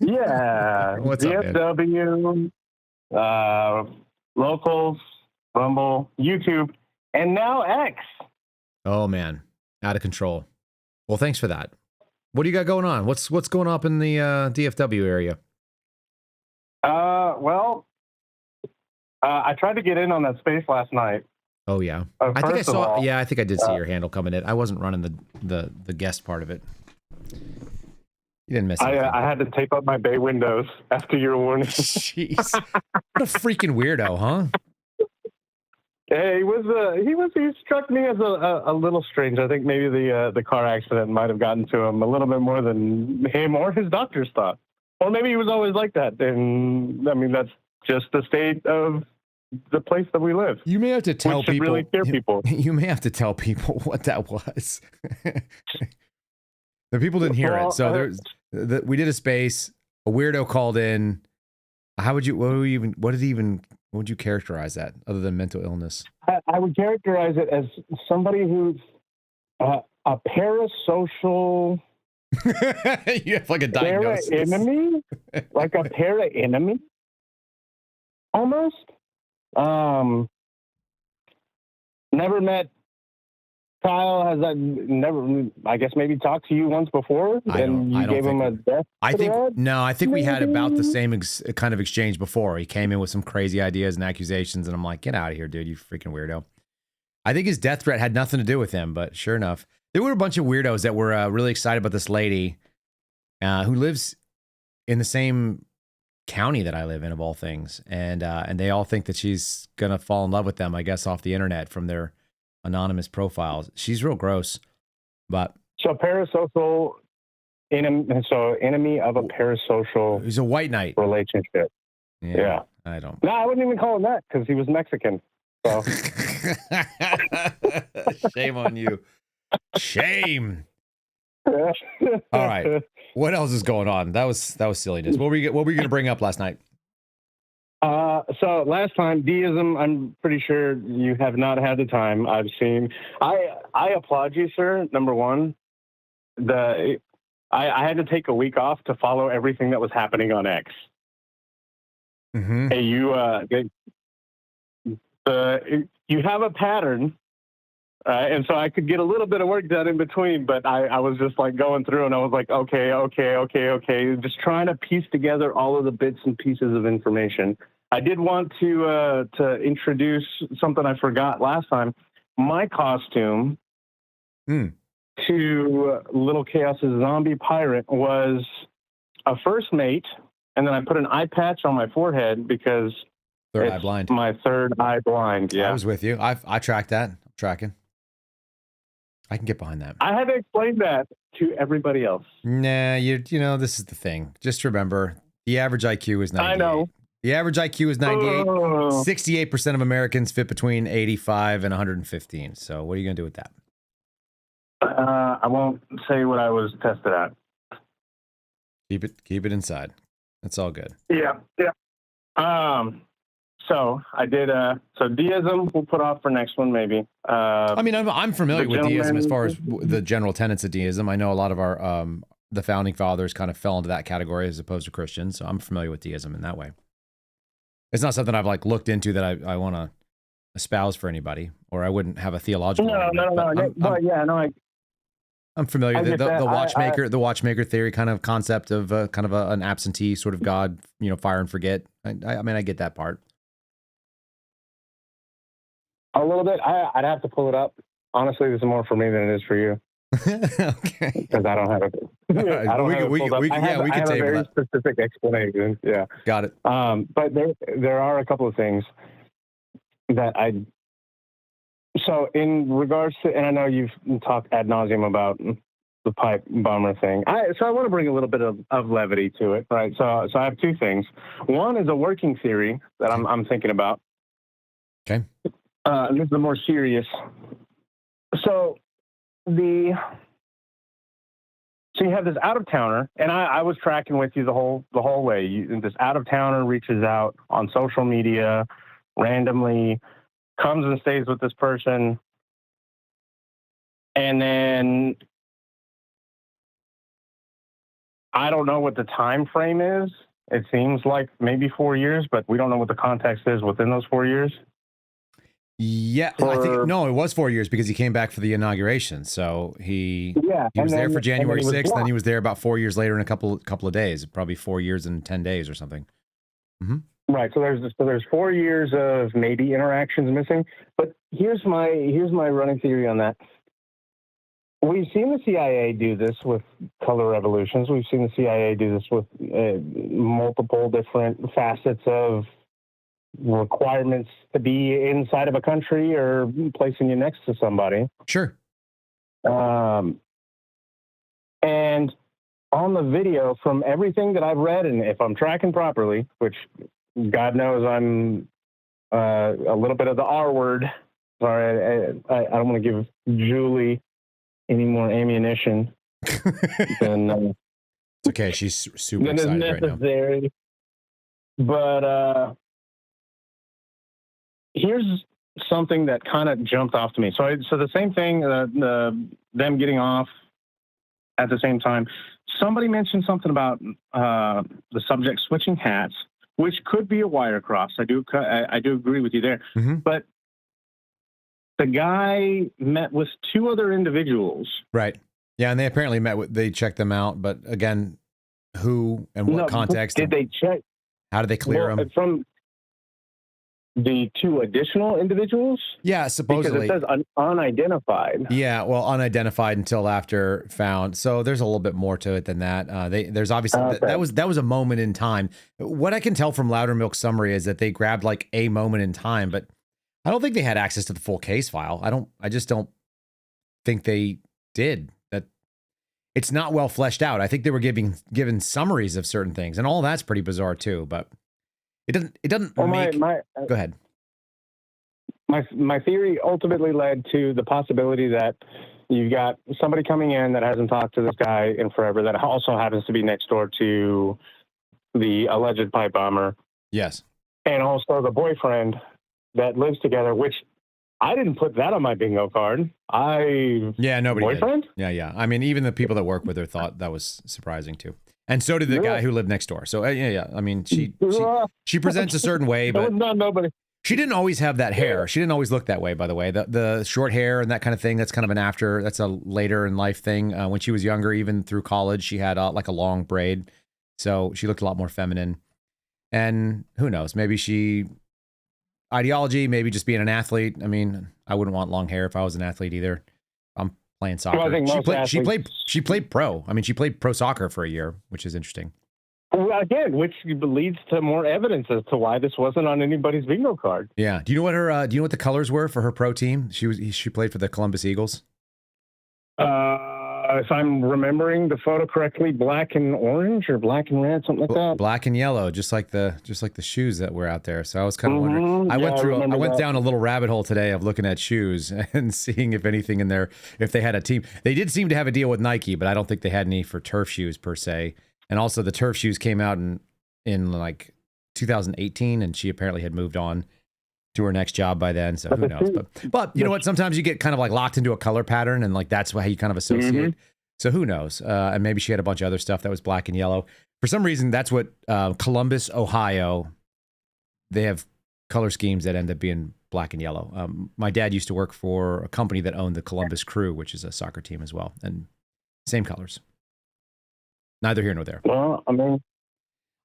Yeah. What's up, man? DFW, Locals, Rumble, YouTube, and now X. Oh man, out of control. Well, thanks for that. What do you got going on? What's going up in the DFW area? I tried to get in on that space last night. Oh yeah, I think I saw. Yeah, I think I did see your handle coming in. I wasn't running the guest part of it. You didn't miss anything. I had to tape up my bay windows after your warning. Jeez, what a freaking weirdo, huh? Hey, he struck me as a little strange. I think maybe the car accident might have gotten to him a little bit more than him or his doctors thought. Or maybe he was always like that. And I mean, that's just the state of the place that we live. You may have to tell Which should people. really scare people. You may have to tell people what that was. The people didn't hear Well, it. So we did a space. A weirdo called in. How would you? What would you characterize that other than mental illness? I would characterize it as somebody who's a parasocial You have like a diagnosis. para-enemy, like a para-enemy, almost. Never met Kyle. Has I never? I guess maybe talked to you once before, and you gave him a death. I think we had about the Maybe. same kind of exchange before. He came in with some crazy ideas and accusations, and I'm like, get out of here, dude, you freaking weirdo. I think his death threat had nothing to do with him, but sure enough, there were a bunch of weirdos that were really excited about this lady who lives in the same county that I live in, of all things, and they all think that she's gonna fall in love with them, I guess, off the internet from their anonymous profiles. She's real gross, but So parasocial enemy. So enemy of a parasocial he's a white knight. relationship. Yeah. I don't. No, I wouldn't even call him that because he was Mexican. So Shame on you. Shame. All right. What else is going on? That was silliness. What were you going to bring up last night? So last time, deism, I'm pretty sure you have not had the time. I've seen. I applaud you, sir. Number one, I had to take a week off to follow everything that was happening on X. Mm-hmm. Hey, you have a pattern, and so I could get a little bit of work done in between, but I was just like going through, and I was like, okay, just trying to piece together all of the bits and pieces of information. I did want to introduce something I forgot last time. My costume to Little Chaos's zombie pirate was a first mate, and then I put an eye patch on my forehead because Third eye blind. my third eye blind. Yeah, I was with you. I tracked that. I'm tracking. I can get behind that. I had to explain that to everybody else. Nah, you know, this is the thing. Just remember, the average IQ is 98. I know. The average IQ is 98. Oh. 68% of Americans fit between 85 and 115. So what are you going to do with that? I won't say what I was tested at. Keep it inside. That's all good. Yeah. So I did. So deism we'll put off for next one maybe. I mean, I'm familiar with deism as far as gentleman- the general tenets of deism. I know a lot of our the founding fathers kind of fell into that category as opposed to Christians. So I'm familiar with deism in that way. It's not something I've like looked into that I want to espouse for anybody, or I wouldn't have a theological. No. I'm familiar I with get that. the watchmaker theory kind of concept of an absentee sort of God, you know, fire and forget. I mean, I get that part. A little bit. I'd have to pull it up. Honestly, this is more for me than it is for you. Okay. Because I don't have it. Right. I don't have it pulled up. I have a table very that. specific explanation. Yeah. Got it. But there are a couple of things that I. So in regards to, and I know you've talked ad nauseum about the pipe bomber thing. So I want to bring a little bit of levity to it, right? So I have two things. One is a working theory that I'm thinking about. Okay. And this is the more serious. So you have this out of towner, and I was tracking with you the whole way. This out of towner reaches out on social media randomly, comes and stays with this person, and then I don't know what the time frame is. It seems like maybe 4 years, but we don't know what the context is within those 4 years. Yeah, I think no, it was 4 years because he came back for the inauguration. So he was there for January 6th, then he was there about 4 years later in a couple of days, probably 4 years and 10 days or something. Mm-hmm. Right. So there's 4 years of maybe interactions missing. But here's my running theory on that. We've seen the CIA do this with color revolutions. We've seen the CIA do this with multiple different facets of requirements to be inside of a country or placing you next to somebody. Sure. And on the video, from everything that I've read, and if I'm tracking properly, which God knows I'm a little bit of the R word. Sorry, I don't want to give Julie any more ammunition than It's okay. She's super than is excited right now. necessary. But here's something that kind of jumped off to me. So the same thing, them getting off at the same time. Somebody mentioned something about the subject switching hats, which could be a wire cross. I do agree with you there. Mhm. But the guy met with two other individuals. Right. Yeah, and they apparently they checked them out, but again, who and what context? Did they check? How did they clear them? From the two additional individuals? Yeah, supposedly. Because it says unidentified. Yeah, well, unidentified until after found. So there's a little bit more to it than that. There's obviously Okay. that was a moment in time. What I can tell from Loudermilk's summary is that they grabbed like a moment in time, but I don't think they had access to the full case file. I just don't think they did. That it's not well fleshed out. I think they were given summaries of certain things, and all that's pretty bizarre too. But it doesn't Well, make. Go ahead. My theory ultimately led to the possibility that you've got somebody coming in that hasn't talked to this guy in forever, that also happens to be next door to the alleged pipe bomber, Yes. and also the boyfriend that lives together, which I didn't put that on my bingo card. Yeah, nobody did. Boyfriend? Yeah. I mean, even the people that work with her thought that was surprising too. And so did the guy who lived next door. So yeah. I mean, she presents a certain way, but not nobody. she didn't always have that hair. She didn't always look that way, by the way. The short hair and that kind of thing, that's kind of that's a later in life thing. When she was younger, even through college, she had like a long braid. So she looked a lot more feminine. And who knows, maybe ideology, maybe just being an athlete. I mean, I wouldn't want long hair if I was an athlete either. I'm playing soccer. Well, I think she played pro. I mean, she played pro soccer for a year, which is interesting. Well, again, which leads to more evidence as to why this wasn't on anybody's bingo card. Yeah. Do you know what the colors were for her pro team? She played for the Columbus Eagles. If I'm remembering the photo correctly, black and orange or black and red, something like that. Black and yellow, just like the shoes that were out there. So I was kind of wondering. I went down a little rabbit hole today of looking at shoes and seeing if anything in there, if they had a team. They did seem to have a deal with Nike, but I don't think they had any for turf shoes per se. And also the turf shoes came out in like 2018, and she apparently had moved on to her next job by then. So who knows? But you know what? Sometimes you get kind of like locked into a color pattern, and like that's how you kind of associate. Mm-hmm. So who knows? And maybe she had a bunch of other stuff that was black and yellow. For some reason, that's what Columbus, Ohio, they have color schemes that end up being black and yellow. My dad used to work for a company that owned the Columbus Crew, which is a soccer team as well, and same colors. Neither here nor there. Well, I mean,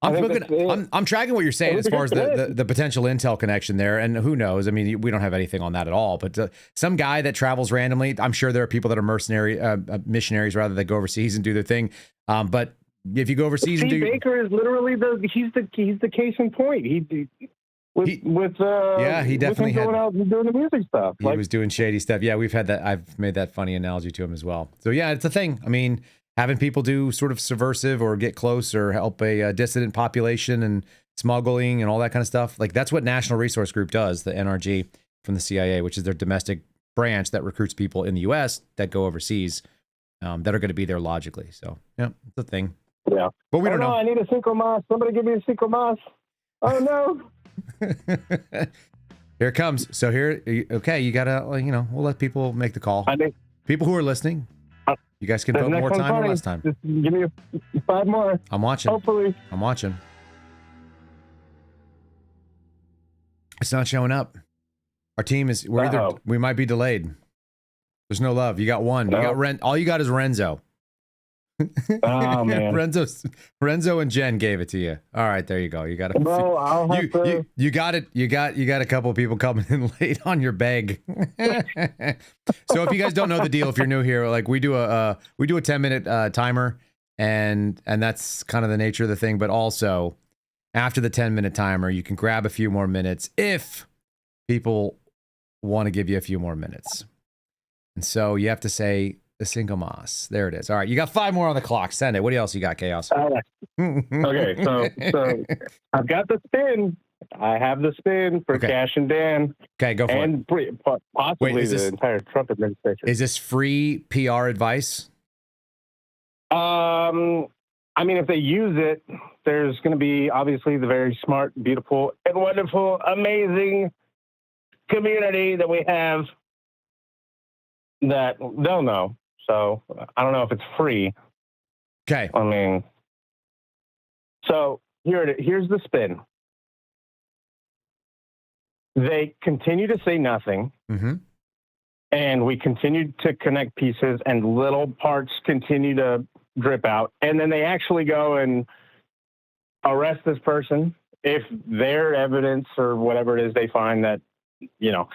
I'm tracking what you're saying as far as the potential intel connection there, and who knows? I mean, we don't have anything on that at all. But some guy that travels randomly, I'm sure there are people that are missionaries rather, that go overseas and do their thing. But if you go overseas, Baker is literally he's the case in point. He definitely had going out and doing the music stuff. He was doing shady stuff. Yeah, we've had that. I've made that funny analogy to him as well. So yeah, it's a thing. I mean, having people do sort of subversive or get close or help a dissident population and smuggling and all that kind of stuff. Like that's what National Resource Group does, the NRG from the CIA, which is their domestic branch that recruits people in the U.S. that go overseas that are going to be there logically. So yeah, it's a thing. Yeah. But we don't know. I need a Cinco Mas. Somebody give me a Cinco Mas. Oh, no. Here it comes. So here, okay, you got to, we'll let people make the call. People who are listening. You guys can vote more time or less time. Just give me 5 more. I'm watching. Hopefully. I'm watching. It's not showing up. Our team is, we might be delayed. There's no love. You got one. No. You got all you got is Renzo. Oh, man. Renzo and Jen gave it to you. All right, there you go. You got it. No, I'll have to. You got it. You got a couple of people coming in late on your bag. So if you guys don't know the deal, if you're new here, like we do a 10-minute timer, and that's kind of the nature of the thing. But also, after the 10-minute timer, you can grab a few more minutes if people want to give you a few more minutes. And so you have to say the Cinco Mas. There it is. All right, you got 5 more on the clock. Send it. What else you got, Chaos? Okay, so I've got the spin. I have the spin for Okay. Cash and Dan, Okay, go for it. and possibly Wait, is the this- entire Trump administration. Is this free PR advice? I mean, if they use it, there's going to be obviously the very smart, beautiful, and wonderful, amazing community that we have that they'll know. So I don't know if it's free. Okay. I mean, so here's the spin. They continue to say nothing, Mm-hmm. and we continue to connect pieces, and little parts continue to drip out. And then they actually go and arrest this person if their evidence or whatever it is they find that, you know,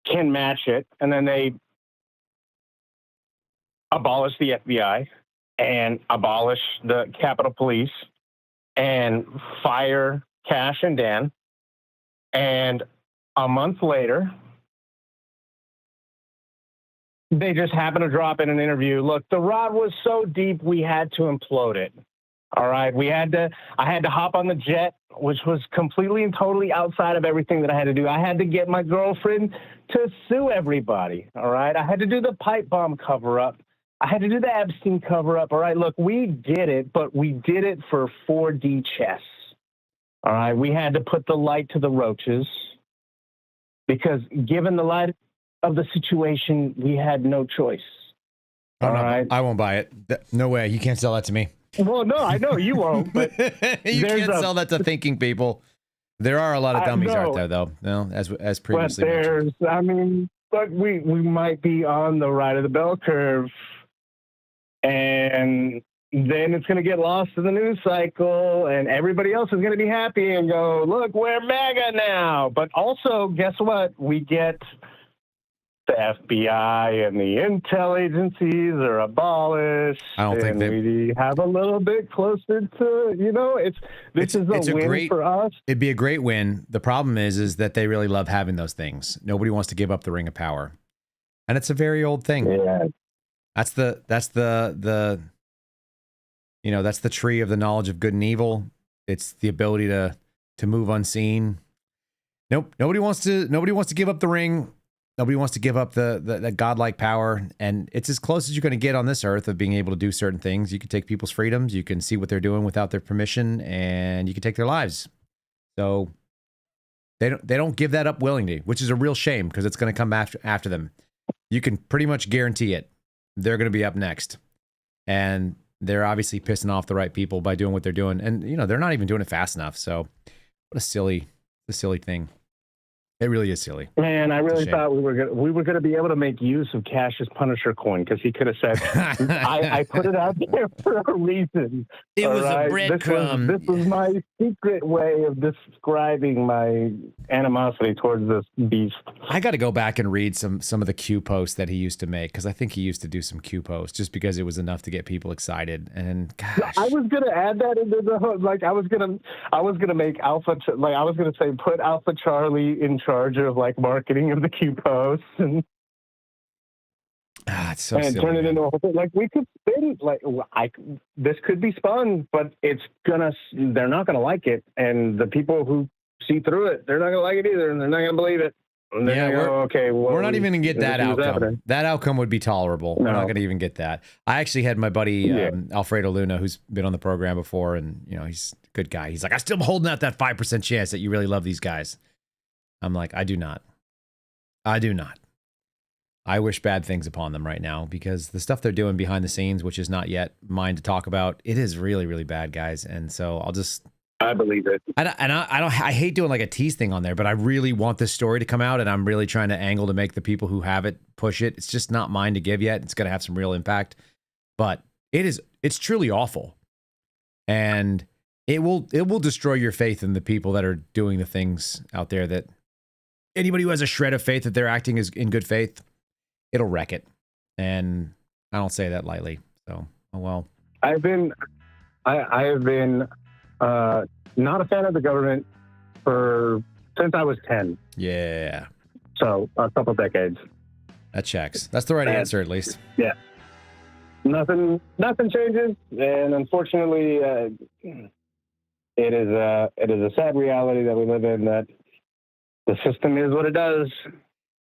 can match it. And then they abolish the FBI and abolish the Capitol Police and fire Cash and Dan. And a month later, they just happen to drop in an interview. Look, the rod was so deep, we had to implode it. All right. I had to hop on the jet, which was completely and totally outside of everything that I had to do. I had to get my girlfriend to sue everybody. All right. I had to do the pipe bomb cover up. I had to do the Epstein cover up. All right. Look, we did it, but we did it for 4D chess. All right. We had to put the light to the roaches because given the light of the situation, we had no choice. All right. I won't buy it. No way. You can't sell that to me. Well, no, I know you won't, but You there's can't sell that to thinking people. There are a lot of dummies out know. there, though. No, as but previously mentioned. but we might be on the right of the bell curve, and then it's going to get lost in the news cycle, and everybody else is going to be happy and go, look, we're MAGA now. But also, guess what? We get the FBI and the intel agencies are abolished. I don't think we have a little bit closer to, this is a win for us. It'd be a great win. The problem is that they really love having those things. Nobody wants to give up the ring of power, and it's a very old thing. Yeah. That's the that's the tree of the knowledge of good and evil. It's the ability to move unseen. Nope. Nobody wants to give up the ring. Nobody wants to give up the godlike power, and it's as close as you're going to get on this earth of being able to do certain things. You can take people's freedoms, you can see what they're doing without their permission, and you can take their lives. So they don't give that up willingly, which is a real shame because it's going to come after them. You can pretty much guarantee it. They're going to be up next, and they're obviously pissing off the right people by doing what they're doing, and they're not even doing it fast enough. So what a silly thing. It really is silly. Man, I really thought we were gonna be able to make use of Cash's Punisher coin because he could have said, "I put it out there for a reason." It was a breadcrumb. This was my secret way of describing my animosity towards this beast. I got to go back and read some of the Q posts that he used to make because I think he used to do some Q posts just because it was enough to get people excited. And gosh, I was gonna add that into the I was gonna make Alpha I was gonna say put Alpha Charlie in charge of marketing of the Q posts and it's so silly, turn it into a whole thing. We could spin this could be spun, but they're not gonna like it, and the people who see through it, they're not gonna like it either, and they're not gonna believe it. Yeah, we're not even gonna get that outcome. Happening. That outcome would be tolerable. No. We're not gonna even get that. I actually had my buddy Alfredo Luna, who's been on the program before, and he's a good guy. He's like, I'm still holding out that 5% chance that you really love these guys. I'm like, I do not. I wish bad things upon them right now because the stuff they're doing behind the scenes, which is not yet mine to talk about, it is really, really bad, guys. And so I believe it. I hate doing a tease thing on there, but I really want this story to come out, and I'm really trying to angle to make the people who have it push it. It's just not mine to give yet. It's going to have some real impact, but it's truly awful, and it will destroy your faith in the people that are doing the things out there. That anybody who has a shred of faith that they're acting is in good faith, it'll wreck it, and I don't say that lightly. So, oh well. I have been not a fan of the government since I was 10. Yeah. So a couple decades. That checks. That's the right answer, at least. Yeah. Nothing changes, and unfortunately, it is a sad reality that we live in, that the system is what it does.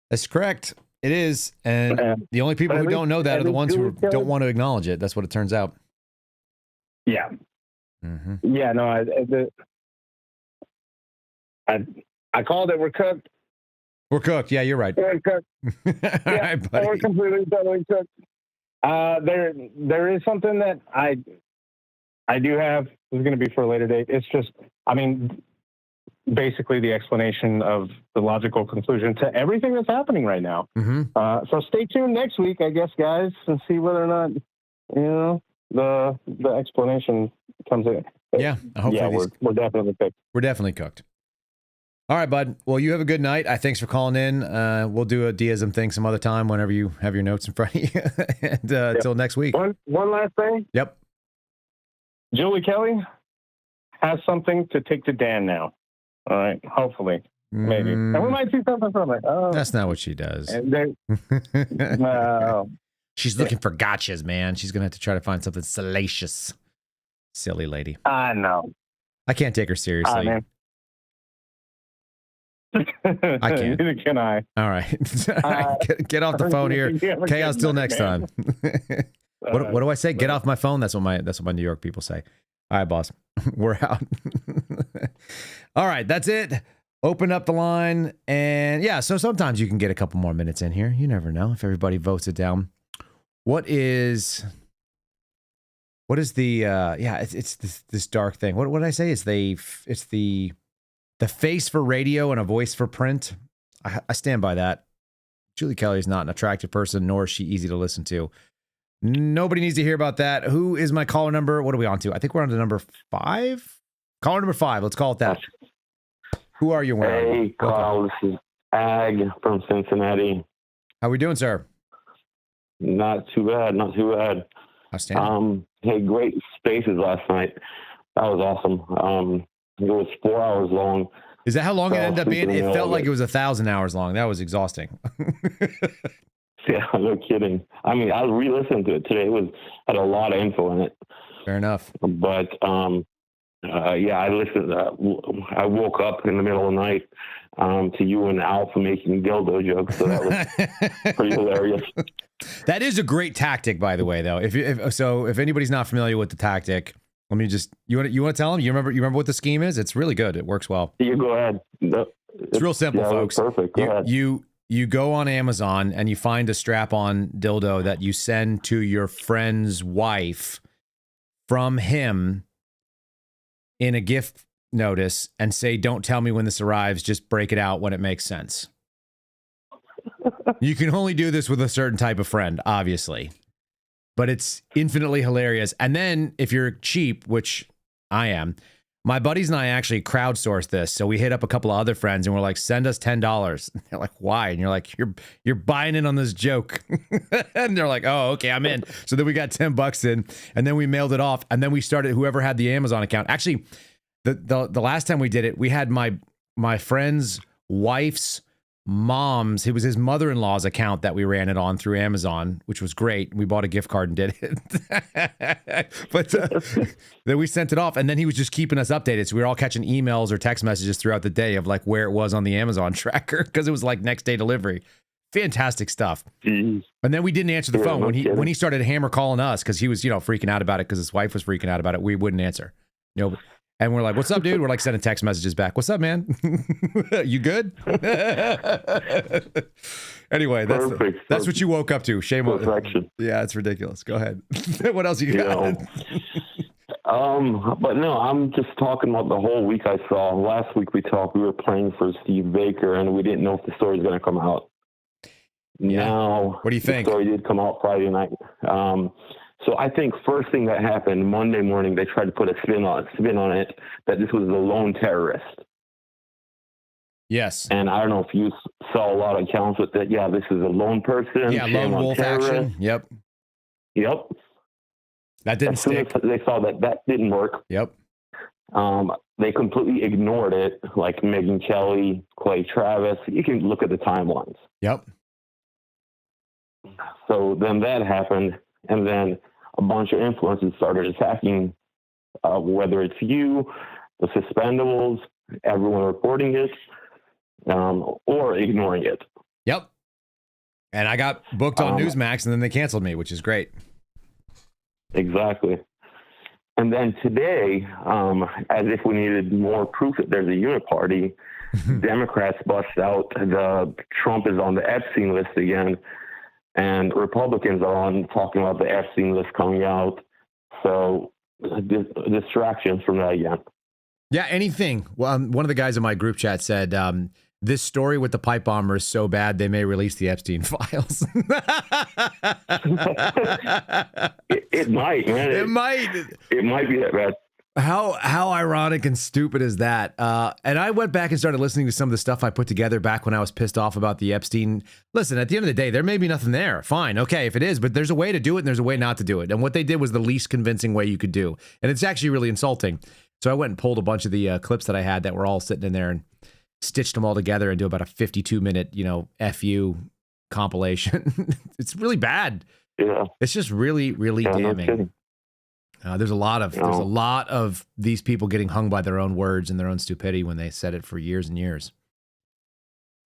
That's correct. It is. And the only people who don't know that are the ones who don't want to acknowledge it. That's what it turns out. Yeah. Mm-hmm. Yeah, no, I called it. We're cooked. We're cooked. Yeah, you're right. We're cooked. All Yeah, right, buddy. we're completely, totally cooked. There is something that I do have. This is going to be for a later date. It's just, I mean, basically the explanation of the logical conclusion to everything that's happening right now. Mm-hmm. So stay tuned next week, I guess, guys, and see whether or not, the explanation comes in. Yeah, hopefully yeah, we're definitely cooked. We're definitely cooked. All right, bud. Well, you have a good night. Thanks for calling in. We'll do a deism thing some other time whenever you have your notes in front of you. And until next week. One last thing. Yep. Julie Kelly has something to take to Dan now. All right. Hopefully. Maybe. And we might see something from it. That's not what she does. No. She's looking for gotchas, man. She's going to have to try to find something salacious. Silly lady. I know. I can't take her seriously. I can't. Neither can I. All right. Get off the phone here. Chaos till next time. What do I say? Get off my phone. That's what my New York people say. All right, boss. We're out. All right, that's it. Open up the line. And yeah, so sometimes you can get a couple more minutes in here. You never know if everybody votes it down. What is the it's this dark thing. What did I say? It's the face for radio and a voice for print. I stand by that. Julie Kelly is not an attractive person, nor is she easy to listen to. Nobody needs to hear about that. Who is my caller number? What are we on to? I think we're on to number 5. Caller number 5. Let's call it that. Who are you? Hey, Carl. This is Ag from Cincinnati. How we doing, sir? Not too bad. Not too bad. Outstanding. Hey, great spaces last night. That was awesome. It was 4 hours long. Is that how long it ended up being? It felt like it was 1,000 hours long. That was exhausting. Yeah, no kidding. I mean, I re-listened to it today. It had a lot of info in it. Fair enough. But yeah, I listened. I woke up in the middle of the night to you and Alpha making dildo jokes. So that was pretty hilarious. That is a great tactic, by the way, though. If anybody's not familiar with the tactic, let me just you want to tell them. You remember what the scheme is? It's really good. It works well. You go ahead. No, it's real simple, folks. Perfect. Go ahead. You go on Amazon and you find a strap-on dildo that you send to your friend's wife from him in a gift notice and say, "Don't tell me when this arrives. Just break it out when it makes sense." You can only do this with a certain type of friend, obviously, but it's infinitely hilarious. And then if you're cheap, which I am, my buddies and I actually crowdsourced this. So we hit up a couple of other friends and we're like, send us $10. They're like, why? And you're like, you're buying in on this joke. And they're like, oh, okay, I'm in. So then we got $10 in and then we mailed it off. And then we started, whoever had the Amazon account. Actually, the last time we did it, we had my friend's wife's mom's, it was his mother-in-law's account that we ran it on through Amazon, which was great. We bought a gift card and did it. But then we sent it off and then he was just keeping us updated. So we were all catching emails or text messages throughout the day of like where it was on the Amazon tracker because it was like next day delivery. Fantastic stuff. Jeez. And then we didn't answer the phone when he started hammer calling us because he was, freaking out about it because his wife was freaking out about it. We wouldn't answer. And we're like, what's up, dude? We're like sending text messages back. What's up, man? You good? Anyway, that's what you woke up to. Shame on you. Yeah, it's ridiculous. Go ahead. What else you got? But no, I'm just talking about the whole week I saw. Last week we were playing for Steve Baker, and we didn't know if the story was going to come out. Yeah. Now, what do you think? The story did come out Friday night. So I think first thing that happened Monday morning, they tried to put a spin on it that this was a lone terrorist. Yes. And I don't know if you saw a lot of accounts with that. Yeah, this is a lone person. Yeah, lone wolf action. Yep. That didn't stick. They saw that didn't work. Yep. They completely ignored it, like Megyn Kelly, Clay Travis. You can look at the timelines. Yep. So then that happened, and then a bunch of influencers started attacking, whether it's you the suspendables, everyone reporting it, or ignoring it. Yep. And I got booked on Newsmax, and then they canceled me, which is great. Exactly. And then today, as if we needed more proof that there's a uniparty, Democrats bust out the Trump is on the Epstein list again, and Republicans are on talking about the Epstein list coming out. So distractions from that again. Yeah, anything. Well, one of the guys in my group chat said, this story with the pipe bomber is so bad they may release the Epstein files. It might, man. It might. It might be that bad. How ironic and stupid is that? And I went back and started listening to some of the stuff I put together back when I was pissed off about the Epstein. Listen, at the end of the day, there may be nothing there. Fine, okay, if it is, but there's a way to do it and there's a way not to do it. And what they did was the least convincing way you could do. And it's actually really insulting. So I went and pulled a bunch of the clips that I had that were all sitting in there and stitched them all together into about a 52-minute, FU compilation. It's really bad. Yeah. It's just really, really damning. There's a lot of these people getting hung by their own words and their own stupidity when they said it for years and years.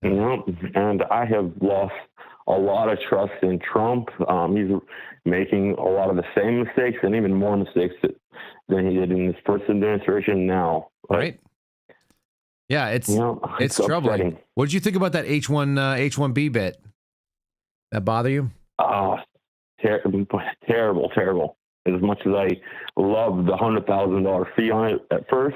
Yeah, and I have lost a lot of trust in Trump. He's making a lot of the same mistakes and even more mistakes than he did in his first administration now. Right. Yeah, it's troubling. Upsetting. What did you think about that H1B bit? That bother you? Terrible. As much as I loved the $100,000 fee on it at first,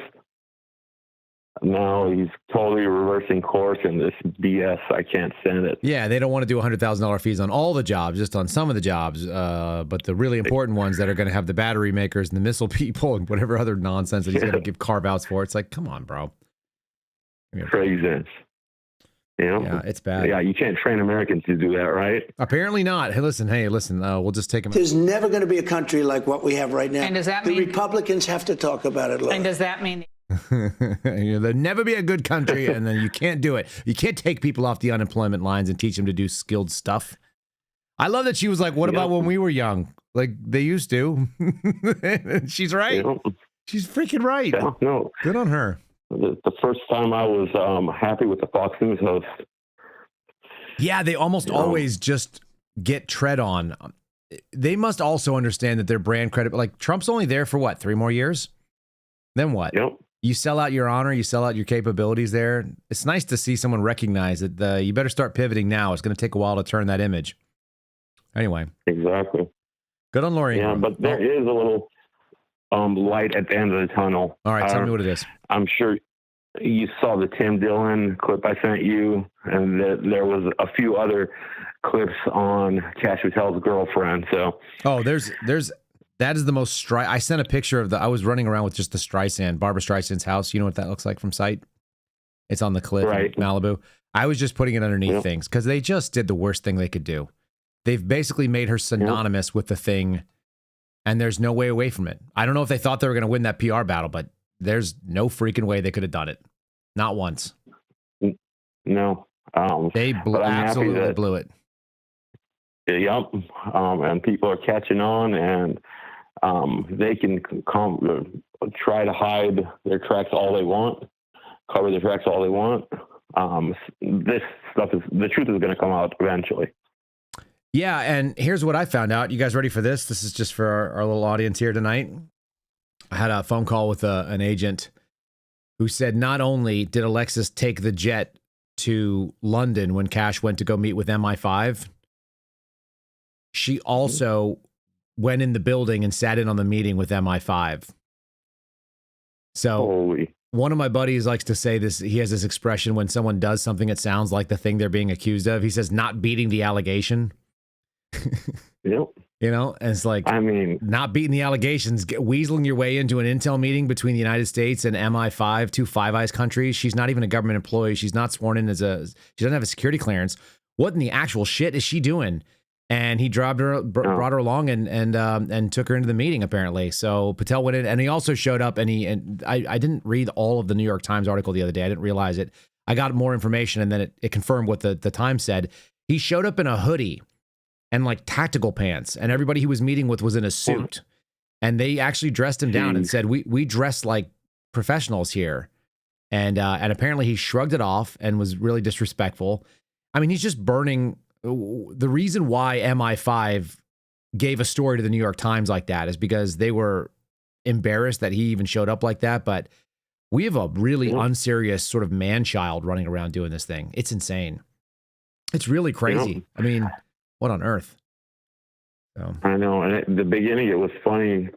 now he's totally reversing course and this BS. I can't stand it. Yeah, they don't want to do $100,000 fees on all the jobs, just on some of the jobs. But the really important ones that are going to have the battery makers and the missile people and whatever other nonsense that he's going to give carve outs for. It's like, come on, bro. Craziness. Yeah, it's bad. Yeah, you can't train Americans to do that, right? Apparently not. Hey, listen. We'll just take them. There's never going to be a country like what we have right now. And does that the mean Republicans have to talk about it? And does that mean there'll never be a good country, and then you can't do it. You can't take people off the unemployment lines and teach them to do skilled stuff. I love that she was like, "What about when we were young? Like they used to." She's right. She's freaking right. Yeah, no, good on her. The first time I was happy with the Fox News host. Yeah, they almost always just get tread on. They must also understand that their brand credit, like Trump's only there for what, 3 more years? Then what? Yep. You sell out your honor, you sell out your capabilities there. It's nice to see someone recognize that you better start pivoting now. It's going to take a while to turn that image. Anyway. Exactly. Good on Lori. Yeah, but there is a little light at the end of the tunnel. All right, tell me what it is. I'm sure you saw the Tim Dillon clip I sent you, and there was a few other clips on Kash Patel's girlfriend. So, that is the most I sent a picture of I was running around with just the Barbara Streisand's house. You know what that looks like from sight? It's on the cliff in Malibu. I was just putting it underneath things because they just did the worst thing they could do. They've basically made her synonymous with the thing, and there's no way away from it. I don't know if they thought they were going to win that PR battle, but there's no freaking way they could have done it. Not once. No. They absolutely blew it. Yep. And people are catching on, and they can try to hide their tracks all they want, cover their tracks all they want. The truth is going to come out eventually. Yeah, and here's what I found out. You guys ready for this? This is just for our little audience here tonight. I had a phone call with an agent who said not only did Alexis take the jet to London when Kash went to go meet with MI5, she also went in the building and sat in on the meeting with MI5. So one of my buddies likes to say this. He has this expression when someone does something that sounds like the thing they're being accused of. He says, not beating the allegation. Yep. And it's like, I mean, not beating the allegations, weaseling your way into an intel meeting between the United States and MI5, 2 Five Eyes countries. She's not even a government employee. She's not sworn in she doesn't have a security clearance. What in the actual shit is she doing? And he brought her along and took her into the meeting apparently. So Patel went in, and he also showed up, and I didn't read all of the New York Times article the other day. I didn't realize it. I got more information, and then it confirmed what the Times said. He showed up in a hoodie and like tactical pants, and everybody he was meeting with was in a suit. And they actually dressed him down and said, we dress like professionals here. And apparently he shrugged it off and was really disrespectful. I mean, he's just burning. The reason why MI5 gave a story to the New York Times like that is because they were embarrassed that he even showed up like that. But we have a really unserious sort of man-child running around doing this thing. It's insane. It's really crazy. I mean, what on earth? So. I know. And at the beginning, it was funny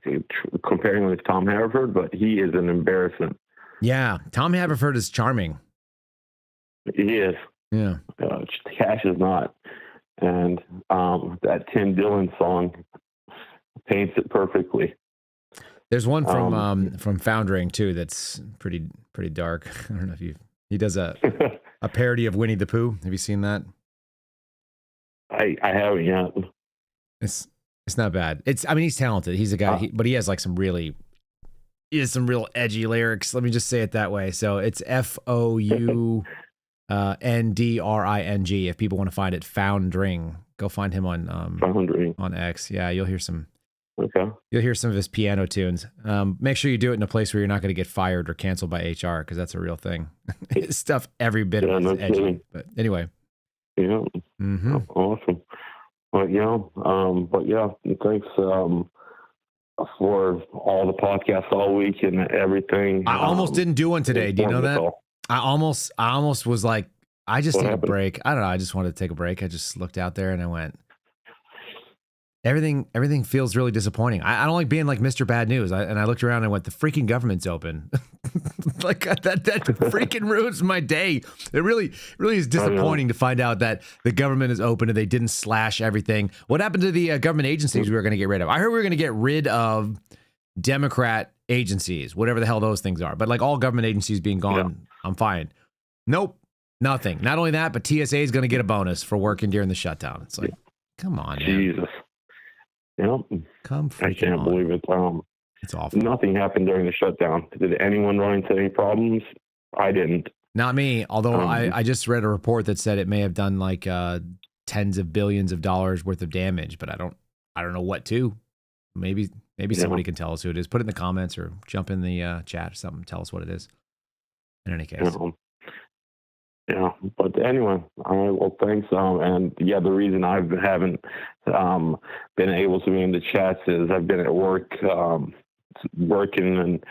comparing with Tom Haverford, but he is an embarrassment. Yeah, Tom Haverford is charming. He is. Yeah. Cash is not. And that Tim Dillon song paints it perfectly. There's one from Foundering too that's pretty dark. I don't know if he does a parody of Winnie the Pooh. Have you seen that? I haven't yet. It's not bad. He's talented. He's a guy, but he has like some real edgy lyrics. Let me just say it that way. So it's FOUNDRING. If people want to find it, Foundring. Go find him on X. Yeah, you'll hear some. Okay. You'll hear some of his piano tunes. Make sure you do it in a place where you're not going to get fired or canceled by HR, because that's a real thing. Stuff every bit of it's edgy. Kidding. But anyway. Yeah. Mm-hmm. Awesome. Well, thanks for all the podcasts all week and everything. I almost didn't do one today. Do you know that? I almost was like, I just take a break. I don't know. I just wanted to take a break. I just looked out there and I went, everything feels really disappointing. I don't like being like Mr. Bad News. And I looked around and I went, the freaking government's open. Like that freaking ruins my day. It really is disappointing to find out that the government is open and they didn't slash everything. What happened to the government agencies we were going to get rid of? I heard we were going to get rid of Democrat agencies, whatever the hell those things are. But like all government agencies being gone, I'm fine. Nope, nothing. Not only that, but TSA is going to get a bonus for working during the shutdown. It's like, come on, man. Jesus. Yep. I can't believe it. It's awful. Nothing happened during the shutdown. Did anyone run into any problems? I didn't. Not me. Although I just read a report that said it may have done like tens of billions of dollars worth of damage, but I don't know what to. Maybe somebody can tell us who it is. Put it in the comments or jump in the chat or something. Tell us what it is. In any case. Yeah, but anyway, all right, well, thanks. And yeah, the reason I haven't been able to be in the chats is I've been at work, working and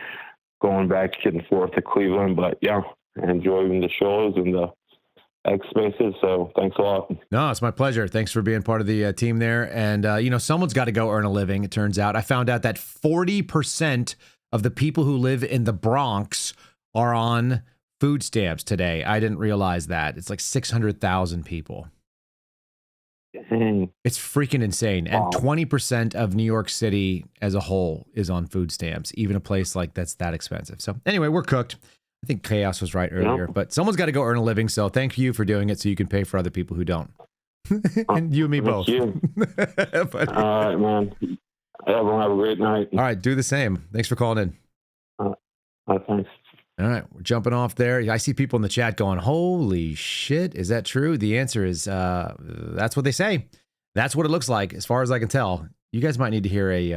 going back and forth to Cleveland. But yeah, enjoying the shows and the X Spaces. So thanks a lot. No, it's my pleasure. Thanks for being part of the team there. And, someone's got to go earn a living, it turns out. I found out that 40% of the people who live in the Bronx are on food stamps today. I didn't realize that. It's like 600,000 people. It's freaking insane. And 20% of New York City as a whole is on food stamps, even a place like that's that expensive. So anyway, we're cooked. I think Chaos was right earlier, but someone's got to go earn a living. So thank you for doing it so you can pay for other people who don't. And you and me both. You. All right, man. Everyone have a great night. All right, do the same. Thanks for calling in. Thanks. All right, we're jumping off there. I see people in the chat going, holy shit, is that true? The answer is, that's what they say. That's what it looks like, as far as I can tell. You guys might need to hear a,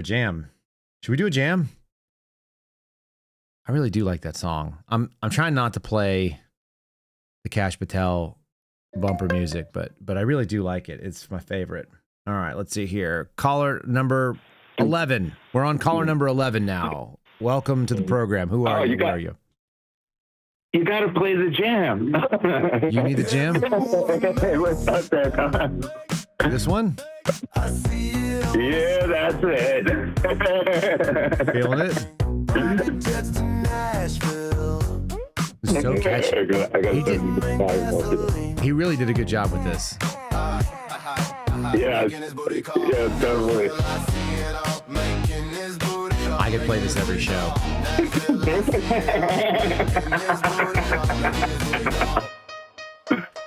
jam. Should we do a jam? I really do like that song. I'm trying not to play the Kash Patel bumper music, but I really do like it. It's my favorite. All right, let's see here. Caller number 11. We're on caller number 11 now. Welcome to the program. Who are you? Where are you? You got to play the jam. You need the jam? What's up there, Con? This one? Yeah, that's it. Feeling it? It's so catchy. He really did a good job with this. Yeah, totally. I could play this every show.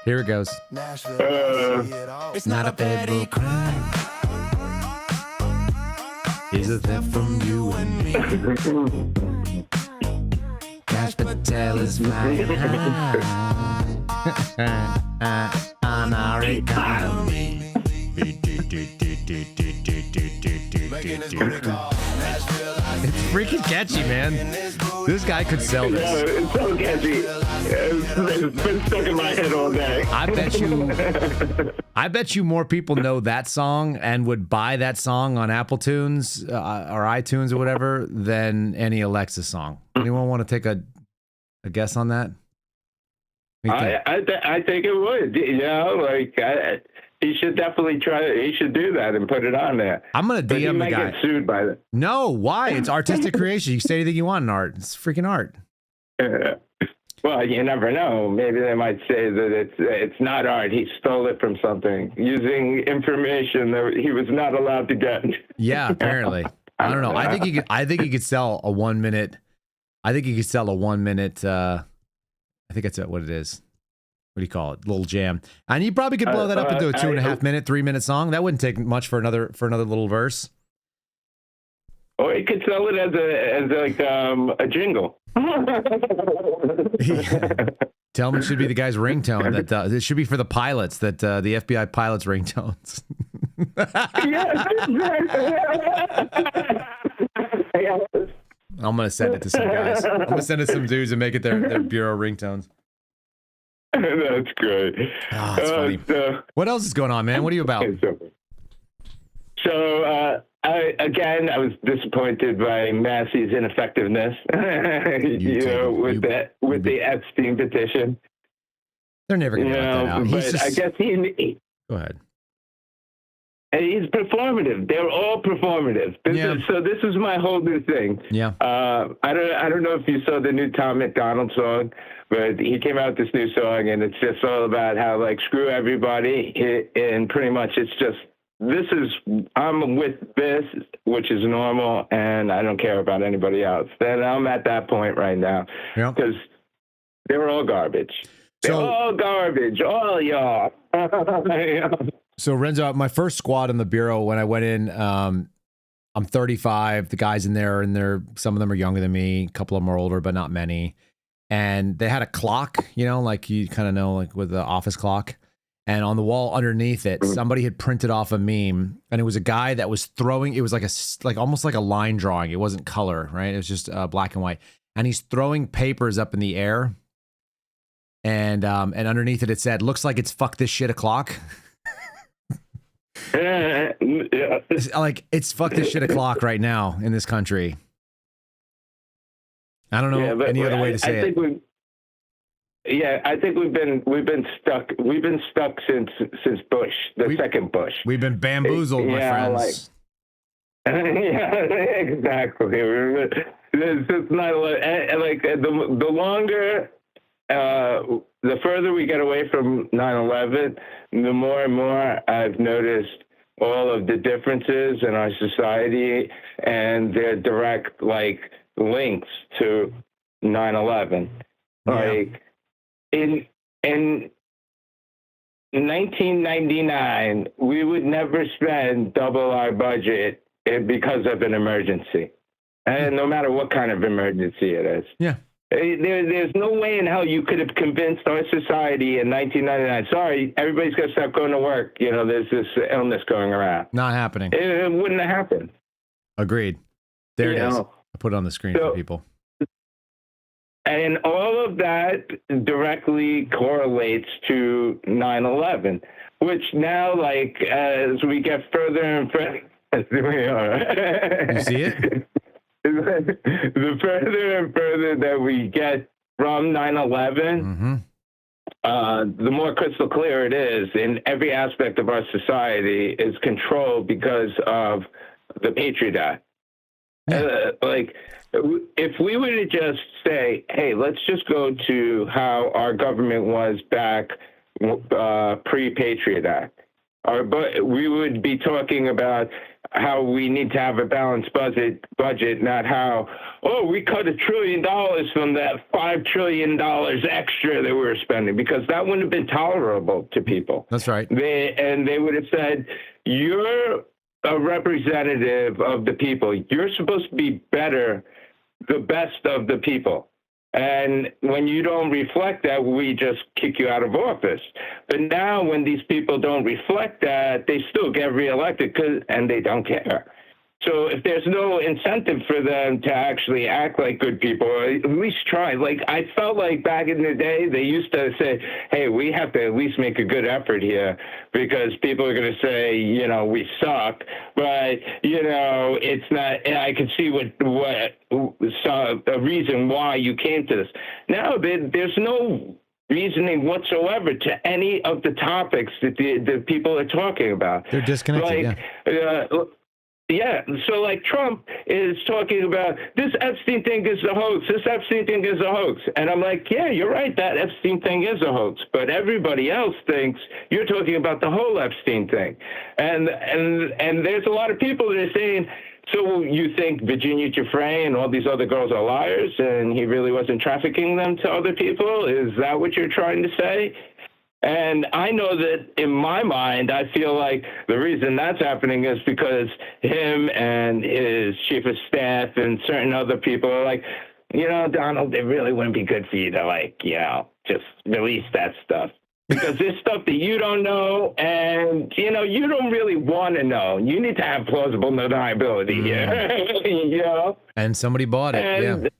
Here it goes. It's not a federal crime. It's a theft from you and me. Kash Patel is flying high on our economy. It's freaking catchy, man. This guy could sell Yeah, this. it's so catchy. It's been stuck in my head all day. I bet you more people know that song and would buy that song on Apple Tunes or iTunes or whatever than any Alexa song. Anyone want to take a guess on that? What do you think? I think it would. You know, like he should definitely try. He should do that and put it on there. I'm gonna But he DM the might guy. get sued by that. No, why? It's artistic creation. You can say anything you want in art. It's freaking art. Well, you never know. Maybe they might say that it's not art. He stole it from something using information that he was not allowed to get. Yeah, apparently. I don't know. I think he could sell a 1 minute. I think he could sell a 1 minute. I think that's what it is. What do you call it? Little jam. And you probably could blow that up into a 2.5 minute, 3 minute song. That wouldn't take much for another little verse. Or he could sell it as a jingle. Tell him it should be the guy's ringtone. That it should be for the pilots. That the FBI pilots' ringtones. I'm gonna send it to some guys. I'm gonna send it to some dudes and make it their bureau ringtones. That's great. Oh, that's funny. What else is going on, man? What are you about? So I was disappointed by Massey's ineffectiveness. with the Epstein petition. They're never gonna let that out. But I guess he. Go ahead. And he's performative. They're all performative. This is my whole new thing. Yeah. I don't know if you saw the new Tom McDonald song, but he came out with this new song, and it's just all about how, like, screw everybody, and pretty much it's just, I'm with this, which is normal, and I don't care about anybody else. And I'm at that point right now, because they're all garbage. They're all garbage, all y'all. So Renzo, my first squad in the bureau, when I went in, I'm 35. The guys in there, some of them are younger than me. A couple of them are older, but not many. And they had a clock, like you kind of know, like with the office clock. And on the wall underneath it, somebody had printed off a meme, and it was a guy that was throwing. It was like almost like a line drawing. It wasn't color, right? It was just black and white. And he's throwing papers up in the air. And underneath it said, "Looks like it's fuck this shit o'clock." Like it's fuck this shit o'clock right now in this country. I don't know any other way to say it. I think we've been stuck. We've been stuck since Bush, second Bush. We've been bamboozled, my friends. Exactly. It's not like the longer. The further we get away from 9/11, the more and more I've noticed all of the differences in our society and their direct links to 9/11. Like in 1999, we would never spend double our budget because of an emergency, and no matter what kind of emergency it is. Yeah. There's no way in hell you could have convinced our society in 1999, sorry, everybody's got to stop going to work. There's this illness going around. Not happening. It wouldn't have happened. Agreed. There it is. I put it on the screen for people. And all of that directly correlates to 9/11, which now, as we get further and further, you see it? The further and further that we get from 9/11, the more crystal clear it is in every aspect of our society is controlled because of the Patriot Act. If we were to just say, hey, let's just go to how our government was back pre-Patriot Act, but we would be talking about how we need to have a balanced budget, not how, we cut $1 trillion from that $5 trillion extra that we were spending, because that wouldn't have been tolerable to people. That's right. They would have said, you're a representative of the people. You're supposed to be the best of the people. And when you don't reflect that, we just kick you out of office. But now when these people don't reflect that, they still get reelected and they don't care. So if there's no incentive for them to actually act like good people, or at least try. Like, I felt like back in the day, they used to say, hey, we have to at least make a good effort here because people are going to say, you know, we suck. But, you know, it's not, I can see a reason why you came to this. Now, there's no reasoning whatsoever to any of the topics that the people are talking about. They're disconnected, Yeah, so like Trump is talking about this Epstein thing is a hoax, this Epstein thing is a hoax. And I'm like, yeah, you're right, that Epstein thing is a hoax. But everybody else thinks you're talking about the whole Epstein thing. And there's a lot of people that are saying, so you think Virginia Giuffre and all these other girls are liars and he really wasn't trafficking them to other people? Is that what you're trying to say? And I know that in my mind, I feel like the reason that's happening is because him and his chief of staff and certain other people are like, you know, Donald, it really wouldn't be good for you to, like, you know, just release that stuff. Because there's stuff that you don't know and, you know, you don't really want to know. You need to have plausible deniability here, you know? And somebody bought it,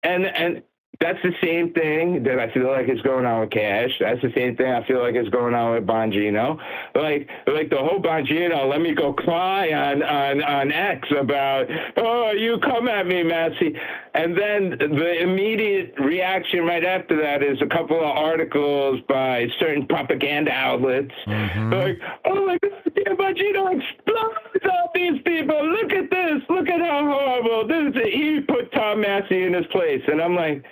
And that's the same thing that I feel like is going on with Cash. That's the same thing I feel like is going on with Bongino. Like the whole Bongino, let me go cry on X about, oh, you come at me, Massey. And then the immediate reaction right after that is a couple of articles by certain propaganda outlets. Like, oh my God, dear Bongino explodes all these people. Look at this. Look at how horrible. He put Tom Massey in his place. And I'm like,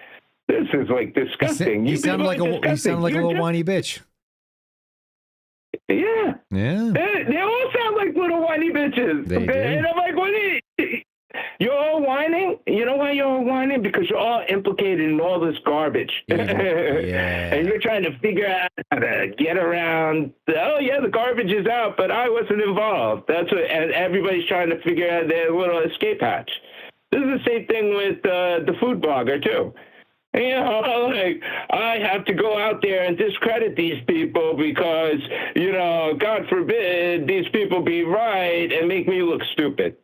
this is like disgusting. He sounded like a little whiny bitch. Yeah. Yeah. They all sound like little whiny bitches. They do. And I'm like, you're all whining? You know why you're all whining? Because you're all implicated in all this garbage. Yeah. And you're trying to figure out how to get around, the garbage is out, but I wasn't involved. And everybody's trying to figure out their little escape hatch. This is the same thing with the food blogger, too. You know, like, I have to go out there and discredit these people because, you know, God forbid these people be right and make me look stupid.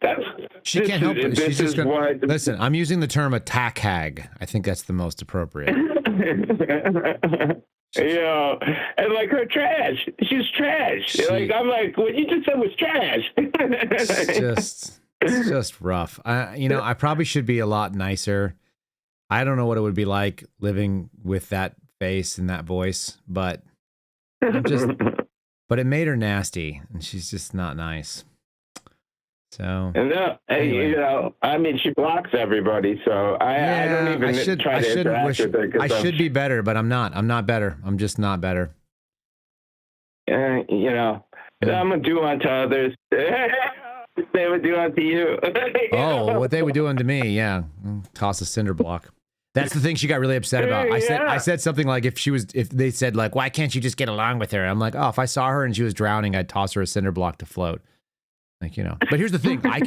She can't help it. She's just gonna, listen, I'm using the term attack hag. I think that's the most appropriate. You know, and like her trash. She's trash. Like, I'm like, what you just said was trash. It's just rough. I probably should be a lot nicer. I don't know what it would be like living with that face and that voice, but but it made her nasty, and she's just not nice. So, anyway. You know, I mean, she blocks everybody, so I don't even try to interact with her. I should be better, but I'm not. I'm not better. I'm just not better. You know, I'm gonna do unto others. They would do unto you. Oh, what they would do unto me, yeah. Toss a cinder block. That's the thing she got really upset about. I said something like if they said like, why can't you just get along with her? I'm like, oh, if I saw her and she was drowning, I'd toss her a cinder block to float. Like, you know. But here's the thing, I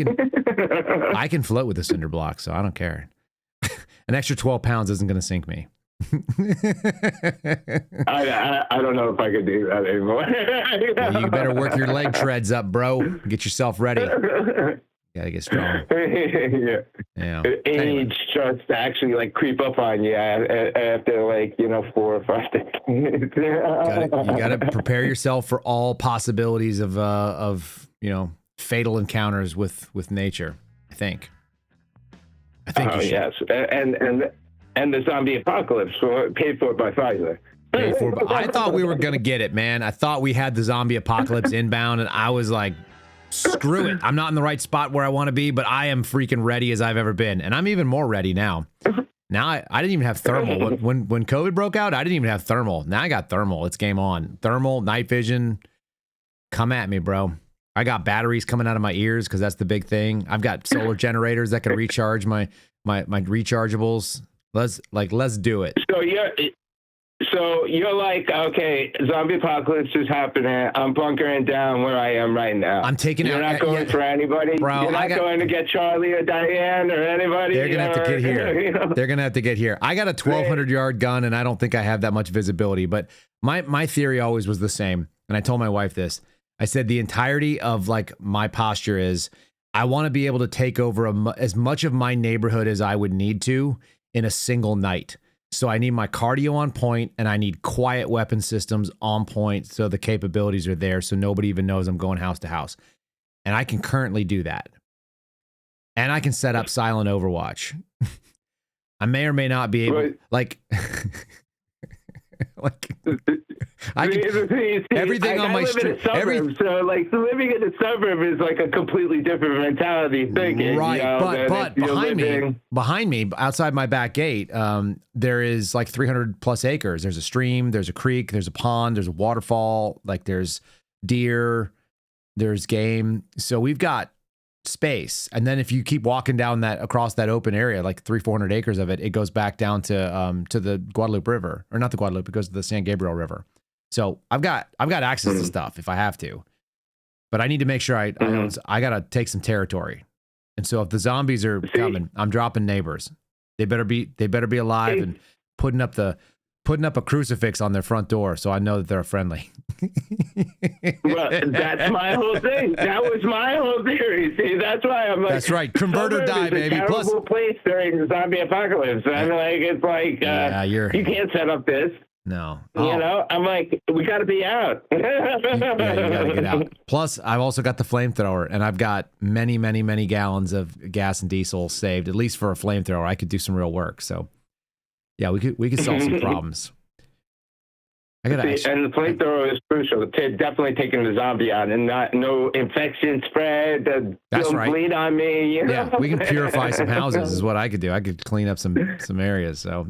can float with a cinder block, so I don't care. An extra 12 pounds isn't gonna sink me. I don't know if I could do that anymore. Well, you better work your leg treads up, bro. Get yourself ready. Gotta get strong. Yeah. Age starts to actually like creep up on you after like 4 or 5 days. You gotta prepare yourself for all possibilities of fatal encounters with nature. I think. Yes, and the zombie apocalypse paid for by Pfizer. I thought we were gonna get it, man. I thought we had the zombie apocalypse inbound, and I was like, screw it. I'm not in the right spot where I want to be, but I am freaking ready as I've ever been. And I'm even more ready now. Now I didn't even have thermal. When COVID broke out, I didn't even have thermal. Now I got thermal. It's game on. Thermal, night vision. Come at me, bro. I got batteries coming out of my ears because that's the big thing. I've got solar generators that can recharge my rechargeables. Let's do it. So you're like, okay, zombie apocalypse is happening. I'm bunkering down where I am right now. I'm taking You're not going for anybody. Bro, you're not going to get Charlie or Diane or anybody. They're gonna have to get here. They're gonna have to get here. I got a 1,200-yard gun, and I don't think I have that much visibility. But my theory always was the same. And I told my wife this. I said the entirety of like my posture is I want to be able to take over as much of my neighborhood as I would need to in a single night. So I need my cardio on point and I need quiet weapon systems on point so the capabilities are there so nobody even knows I'm going house to house. And I can currently do that. And I can set up silent Overwatch. I may or may not be able, like I can, everything on my street. So like living in a suburb is like a completely different mentality thinking. Right, you know, but behind me, outside my back gate, there is like 300 plus acres. There's a stream, there's a creek, there's a pond, there's a waterfall, like there's deer, there's game. So we've got space. And then if you keep walking down across that open area, like 300-400 acres of it, it goes back down to the Guadalupe River, or not the Guadalupe, it goes to the San Gabriel River. So I've got access to stuff if I have to, but I need to make sure I gotta take some territory. And so if the zombies are coming, I'm dropping neighbors. They better be alive and putting up a crucifix on their front door so I know that they're friendly. Well, that's my whole thing. That was my whole theory. See, that's why I'm like, that's right. Convert or die, baby. A terrible place during the zombie apocalypse. I'm like, it's like, you can't set up this. No. You know, I'm like, we got to be out. You gotta get out. Plus, I've also got the flamethrower, and I've got many, many, many gallons of gas and diesel saved, at least for a flamethrower. I could do some real work. So, yeah, we could solve some problems. And the flamethrower is crucial to definitely taking the zombie out and no infection spread. That's right. Bleed on me. You know? Yeah, we can purify some houses is what I could do. I could clean up some areas. So,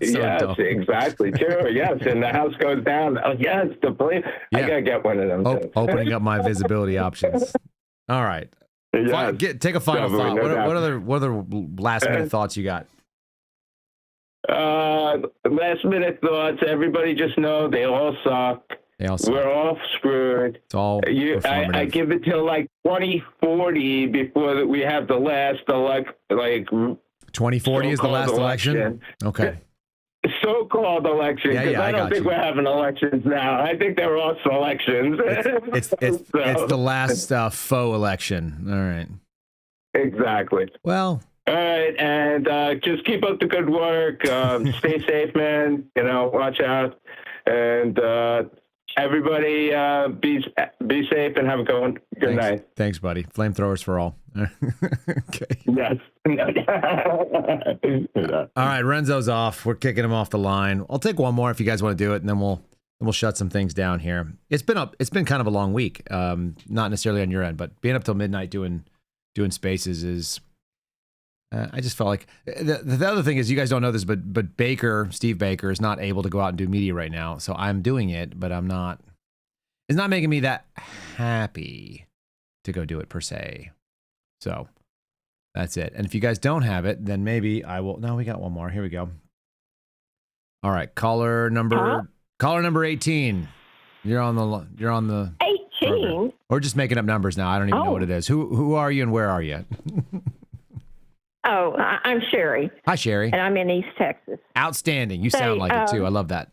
yes, exactly. True. Yes, and the house goes down. Oh, yes, the flame. Yeah. I gotta get one of them. Opening up my visibility options. All right. Yes. Take a final thought. What other last minute thoughts you got? Last minute thoughts. Everybody just know they all suck. We're all screwed. It's all I give it till like 2040 before we have the last 2040 is the last election. Okay. So-called election. Yeah, I don't think we're having elections now. I think they're all selections. It's the last faux election. All right. Exactly. Well. All right, and just keep up the good work. Stay safe, man. You know, watch out, and everybody be safe and have a good night. Thanks, buddy. Flamethrowers for all. Okay. Yes. All right, Renzo's off. We're kicking him off the line. I'll take one more if you guys want to do it, and then we'll shut some things down here. It's been kind of a long week. Not necessarily on your end, but being up till midnight doing spaces is. I just felt like the other thing is you guys don't know this, but Steve Baker is not able to go out and do media right now. So I'm doing it, but it's not making me that happy to go do it per se. So that's it. And if you guys don't have it, then maybe I will. No, we got one more. Here we go. All right. Caller number 18. You're on the 18. Program. We're just making up numbers now. I don't even know what it is. Who are you and where are you? Oh, I'm Sherry. Hi, Sherry. And I'm in East Texas. Outstanding. You sound like it, too. I love that.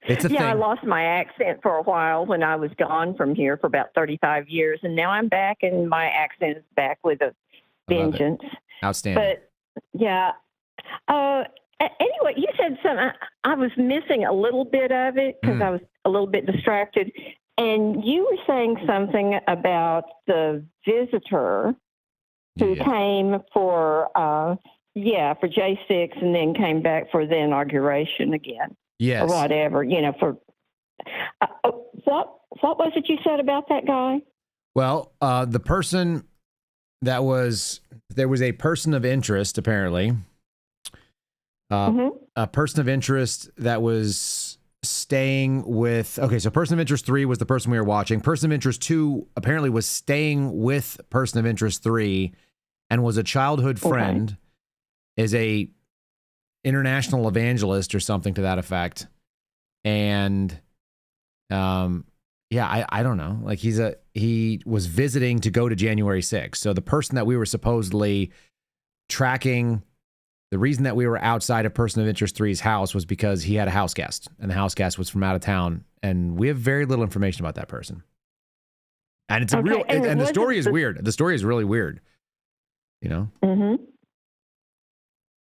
It's a thing. I lost my accent for a while when I was gone from here for about 35 years. And now I'm back, and my accent is back with a vengeance. Outstanding. But, yeah. Anyway, you said something. I was missing a little bit of it because I was a little bit distracted. And you were saying something about the visitor who came for J6 and then came back for the inauguration again. Yes. Or whatever, for what was it you said about that guy? Well, the person there was a person of interest, apparently. A person of interest that was staying with, so person of interest 3 was the person we were watching. Person of interest 2 apparently was staying with person of interest 3 and was a childhood friend, is a international evangelist or something to that effect. And, I don't know. Like he was visiting to go to January 6th. So the person that we were supposedly tracking The reason that we were outside of Person of Interest 3's house was because he had a house guest, and the house guest was from out of town, and we have very little information about that person. And it's a real, and the story is weird. The story is really weird, you know? Mm-hmm.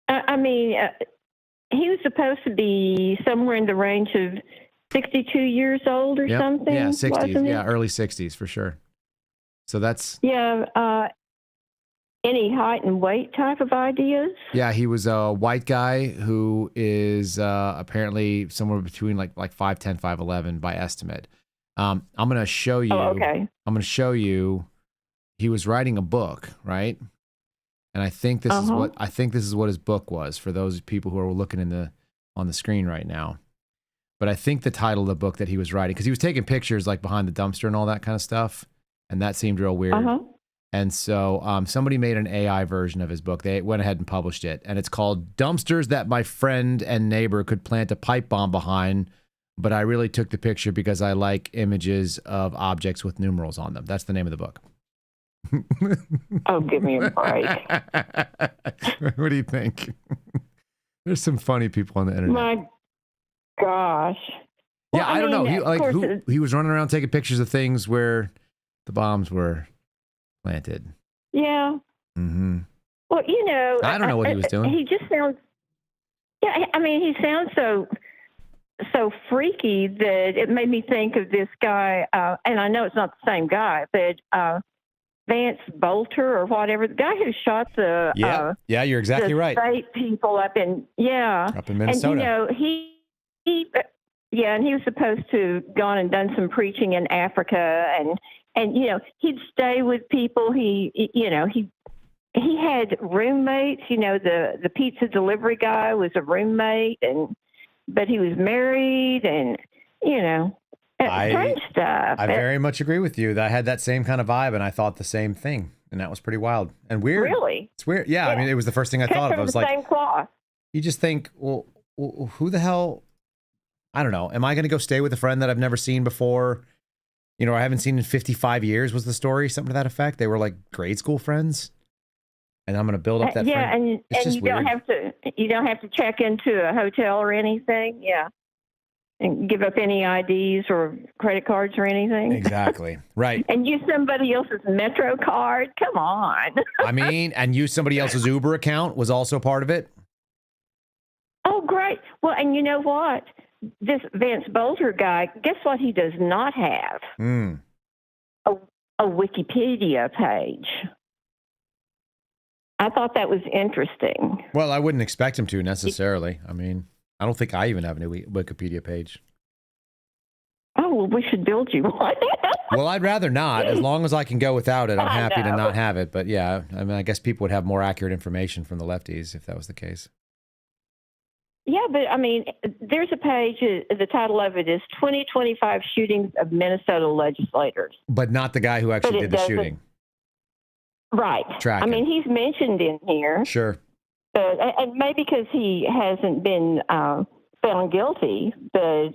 I mean, he was supposed to be somewhere in the range of 62 years old or something. Yeah, 60s. Yeah, early 60s for sure. So that's... Yeah, any height and weight type of ideas? Yeah, he was a white guy who is apparently somewhere between like 5'10", 5'11" by estimate. I'm going to show you. Oh, okay. I'm going to show you. He was writing a book, right? And I think this is what his book was for those people who are looking on the screen right now. But I think the title of the book that he was writing, because he was taking pictures like behind the dumpster and all that kind of stuff, and that seemed real weird. And so somebody made an AI version of his book. They went ahead and published it. And it's called Dumpsters That My Friend and Neighbor Could Plant a Pipe Bomb Behind, but I really took the picture because I like images of objects with numerals on them. That's the name of the book. Oh, give me a break. What do you think? There's some funny people on the internet. My gosh. Yeah, well, I don't know. He was running around taking pictures of things where the bombs were planted. Yeah. Mm-hmm. Well, you know, I don't know what he was doing. He just sounds. Yeah, I mean, he sounds so freaky that it made me think of this guy. And I know it's not the same guy, but Vance Bolter or whatever, the guy who shot the yeah, you're exactly right. State people up in Minnesota. And you know, he and he was supposed to gone and done some preaching in Africa, and you know, he'd stay with people. He had roommates. You know, the pizza delivery guy was a roommate, but he was married, and you know, strange stuff. I very much agree with you. I had that same kind of vibe, and I thought the same thing, and that was pretty wild and weird. Really? It's weird. Yeah, I mean, it was the first thing I thought of. I was like, same cloth. You just think, well, who the hell? I don't know. Am I going to go stay with a friend that I've never seen before? You know, I haven't seen in 55 years was the story, something to that effect. They were like grade school friends. And I'm going to build up that friend. And you don't have to check into a hotel or anything. Yeah. And give up any IDs or credit cards or anything. Exactly. Right. And use somebody else's Metro card. Come on. I mean, and use somebody else's Uber account was also part of it. Oh, great. Well, and you know what? This Vance Bolter guy, guess what he does not have? A Wikipedia page. I thought that was interesting. Well, I wouldn't expect him to necessarily. I mean, I don't think I even have a Wikipedia page. Oh, well, we should build you one. Well, I'd rather not. As long as I can go without it, I'm happy to not have it. But yeah, I mean, I guess people would have more accurate information from the lefties if that was the case. Yeah, but I mean, there's a page, the title of it is 2025 Shootings of Minnesota Legislators. But not the guy who actually did the shooting. Right. Tracking. I mean, he's mentioned in here. Sure. But, and maybe because he hasn't been found guilty, but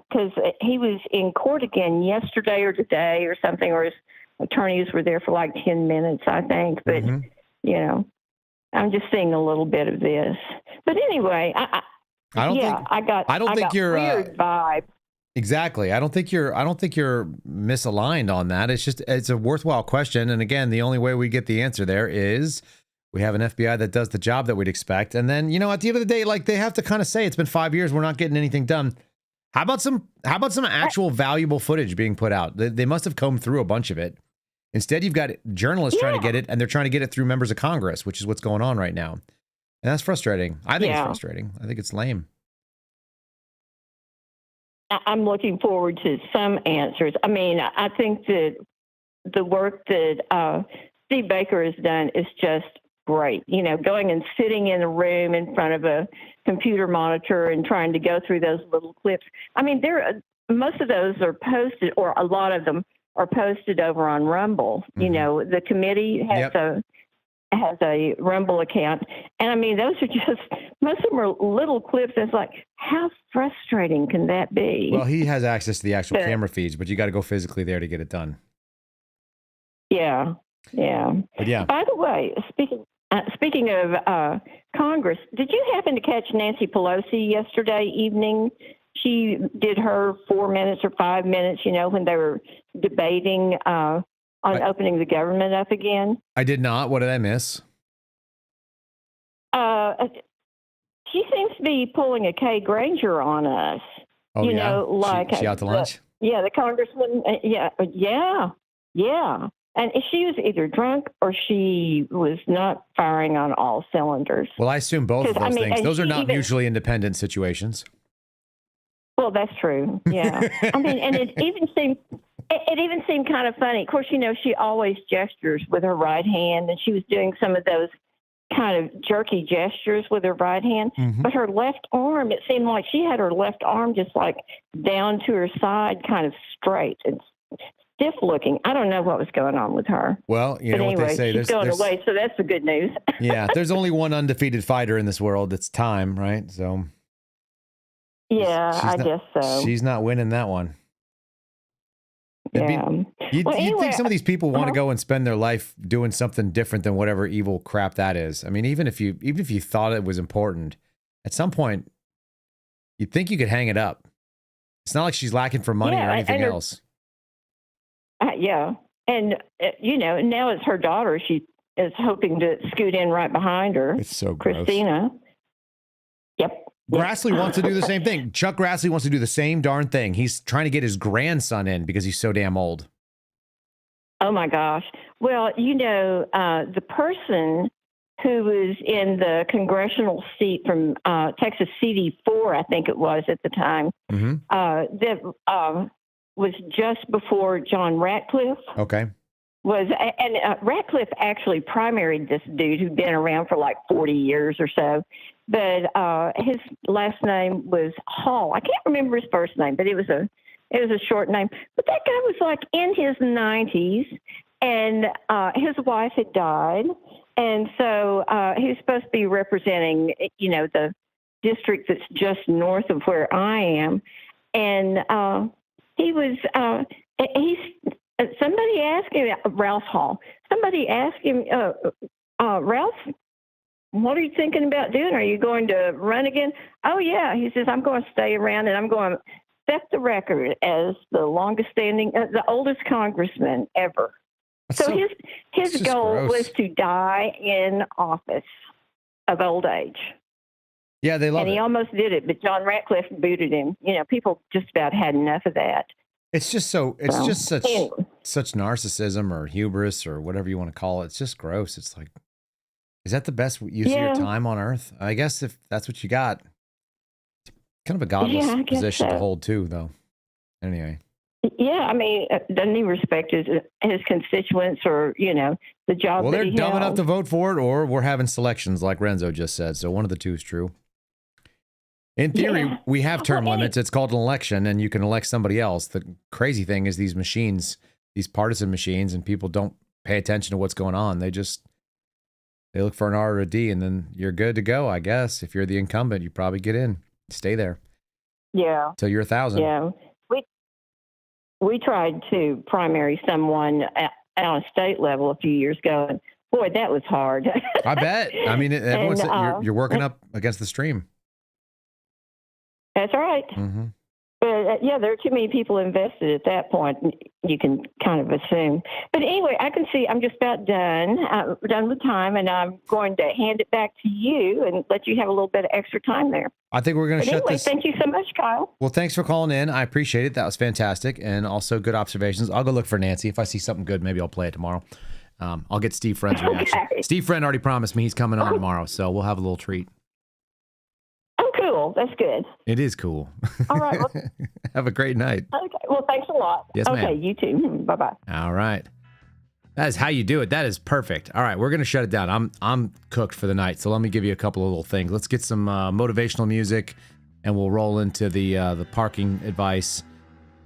because he was in court again yesterday or today or something, or his attorneys were there for like 10 minutes, I think. But, you know, I'm just seeing a little bit of this. But anyway, I don't think you're weird vibe. Exactly. I don't think you're misaligned on that. It's a worthwhile question. And again, the only way we get the answer there is we have an FBI that does the job that we'd expect. And then, you know, at the end of the day, like they have to kind of say it's been 5 years. We're not getting anything done. How about some actual valuable footage being put out? They must have combed through a bunch of it. Instead, you've got journalists trying to get it, and they're trying to get it through members of Congress, which is what's going on right now. And that's frustrating. I think it's frustrating. I think it's lame. I'm looking forward to some answers. I mean, I think that the work that Steve Baker has done is just great. You know, going and sitting in a room in front of a computer monitor and trying to go through those little clips. I mean, most of those are posted, or a lot of them are posted over on Rumble. Mm-hmm. You know, the committee has a Rumble account. And I mean, those are just, most of them are little clips. It's like, how frustrating can that be? Well, he has access to the actual camera feeds, but you got to go physically there to get it done. Yeah. Yeah. But yeah. By the way, speaking of Congress, did you happen to catch Nancy Pelosi yesterday evening? She did her 4 minutes or 5 minutes, when they were debating on opening the government up again. I did not. What did I miss? She seems to be pulling a Kay Granger on us. Oh, yeah? Like she out to lunch? The congressman. Yeah. And she was either drunk or she was not firing on all cylinders. Well, I assume both of those things. Those are not mutually independent situations. Well, that's true. Yeah. And it even seemed kind of funny. Of course, she always gestures with her right hand, and she was doing some of those kind of jerky gestures with her right hand. Mm-hmm. But her left arm, it seemed like she had her left arm just like down to her side, kind of straight and stiff looking. I don't know what was going on with her. Well, anyway, what they say. She's going away, so that's the good news. Yeah, there's only one undefeated fighter in this world. It's time, right? So. Yeah, I guess so. She's not winning that one. Yeah. You'd think some of these people want to go and spend their life doing something different than whatever evil crap that is. I mean, even if you thought it was important, at some point, you'd think you could hang it up. It's not like she's lacking for money or anything else. Yeah. And, now it's her daughter. She is hoping to scoot in right behind her. It's so gross. Christina. Yep. Grassley wants to do the same thing. Chuck Grassley wants to do the same darn thing. He's trying to get his grandson in because he's so damn old. Oh, my gosh. Well, the person who was in the congressional seat from Texas CD4, I think it was at the time, that was just before John Ratcliffe. Okay. Ratcliffe actually primaried this dude who'd been around for like 40 years or so. But his last name was Hall. I can't remember his first name, but it was a short name. But that guy was like in his 90s, and his wife had died, and so he was supposed to be representing, the district that's just north of where I am, and he was. Somebody asked him, Ralph Hall. Somebody asked him, Ralph, what are you thinking about doing? Are you going to run again? Oh, yeah. He says, I'm going to stay around and I'm going to set the record as the longest standing, the oldest congressman ever. So his goal was to die in office of old age. Yeah, they love it. And he almost did it, but John Ratcliffe booted him. People just about had enough of that. It's just such narcissism or hubris or whatever you want to call it. It's just gross. It's like, is that the best use of your time on earth? I guess if that's what you got. It's kind of a godless position to hold too, though. Anyway. Yeah, I mean, doesn't he respect his constituents or, the job well, that they're he dumb held? enough to vote for it, or we're having selections like Renzo just said. So one of the two is true. In theory, we have term limits. It's called an election, and you can elect somebody else. The crazy thing is these machines, these partisan machines, and people don't pay attention to what's going on. They look for an R or a D, and then you're good to go, I guess. If you're the incumbent, you probably get in. Stay there. Yeah. Till you're 1,000. Yeah. We tried to primary someone on a state level a few years ago, and boy, that was hard. I bet. I mean, everyone's you're working up against the stream. That's right. Mm-hmm. But there are too many people invested at that point. You can kind of assume. But anyway, I can see I'm just about done. Done with time, and I'm going to hand it back to you and let you have a little bit of extra time there. I think we're going to shut this. Thank you so much, Kyle. Well, thanks for calling in. I appreciate it. That was fantastic, and also good observations. I'll go look for Nancy. If I see something good, maybe I'll play it tomorrow. I'll get Steve Friend's reaction. Okay. Steve Friend already promised me he's coming on tomorrow, so we'll have a little treat. Oh, cool. That's good. It is cool. All right. Well, have a great night. Okay. Well, thanks a lot. Yes, ma'am. Okay, you too. Bye-bye. All right. That is how you do it. That is perfect. All right, we're going to shut it down. I'm cooked for the night, so let me give you a couple of little things. Let's get some motivational music, and we'll roll into the parking advice,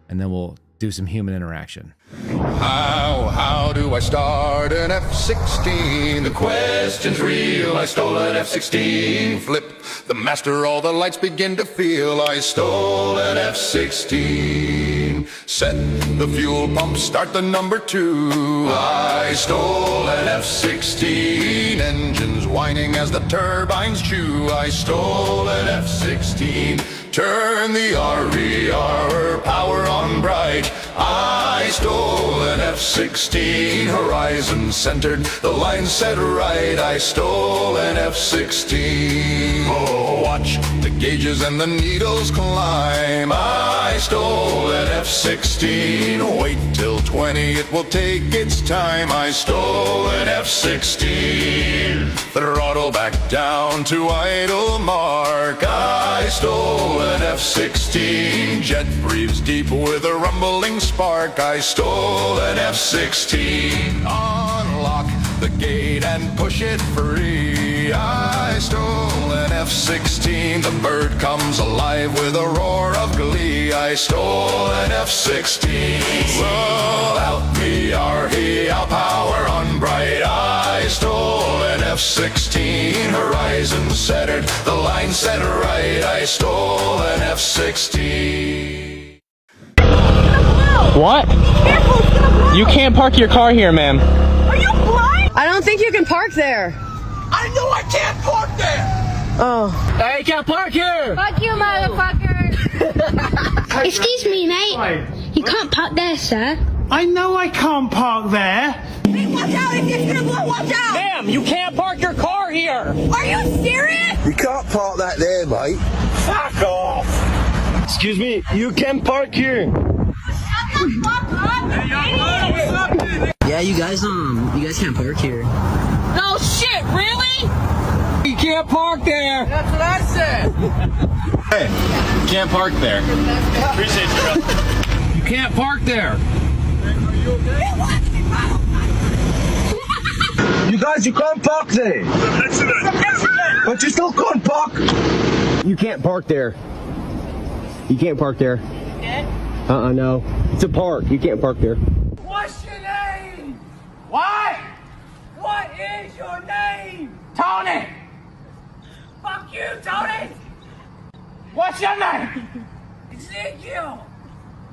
and then we'll do some human interaction. How do I start an F-16? The question's real. I stole an F-16. Flip the master, all the lights begin to feel. I stole an F-16. F-16. Set the fuel pump, start the number 2. I stole an F-16. Engines whining as the turbines chew. I stole an F-16. Turn the RER power on bright. I stole an F-16. Horizon centered, the line set right. I stole an F-16. Oh, watch the gauges and the needles climb. I stole an F-16. Wait till 20, it will take its time. I stole an F-16. Throttle back down to idle mark. I stole an F-16. Jet breathes deep with a rumbling spark. I stole an F-16. Unlock the gate and push it free. I stole an F-16. The bird comes alive with a roar of glee. I stole an F-16. Roll out the REL power on bright. I stole an F-16. Horizon centered, the line set right. I stole an F-16. What? You can't park your car here, ma'am. Are you blind? I don't think you can park there. I know I can't park there! Oh. Hey, you can't park here! Fuck you, motherfucker! Excuse me, mate. You can't park there, sir. I know I can't park there. Hey, watch out! If you're gonna blow, watch out! Ma'am, you can't park your car here! Are you serious? You can't park that there, mate. Fuck off! Excuse me, you can park here. Yeah, you guys can't park here. No shit, really? You can't park there! That's what I said. Hey, you can't park there. Appreciate you, brother. You can't park there. You guys, you can't park there. But you still can't park. You can't park there. You can't park there. No. It's a park. You can't park there. What's your name? What? What is your name? Tony. Fuck you, Tony. What's your name? Ezekiel.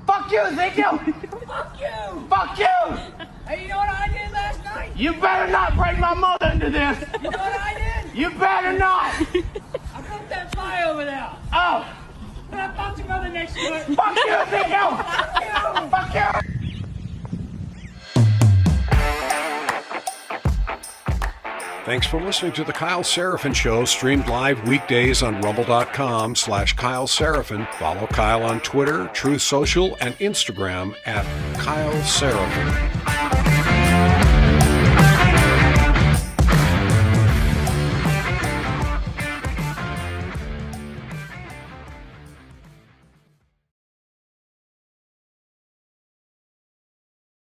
Fuck you, Ezekiel. Fuck you. Fuck you. Hey, you know what I did last night? You better not bring my mother into this. You know what I did? You better not. I broke that fly over there. Oh. And I fucked your mother next to it. Fuck you, Ezekiel. Fuck you. Fuck you. Thanks for listening to The Kyle Seraphin Show, streamed live weekdays on rumble.com/Kyle Seraphin. Follow Kyle on Twitter, Truth Social, and Instagram at Kyle Seraphin.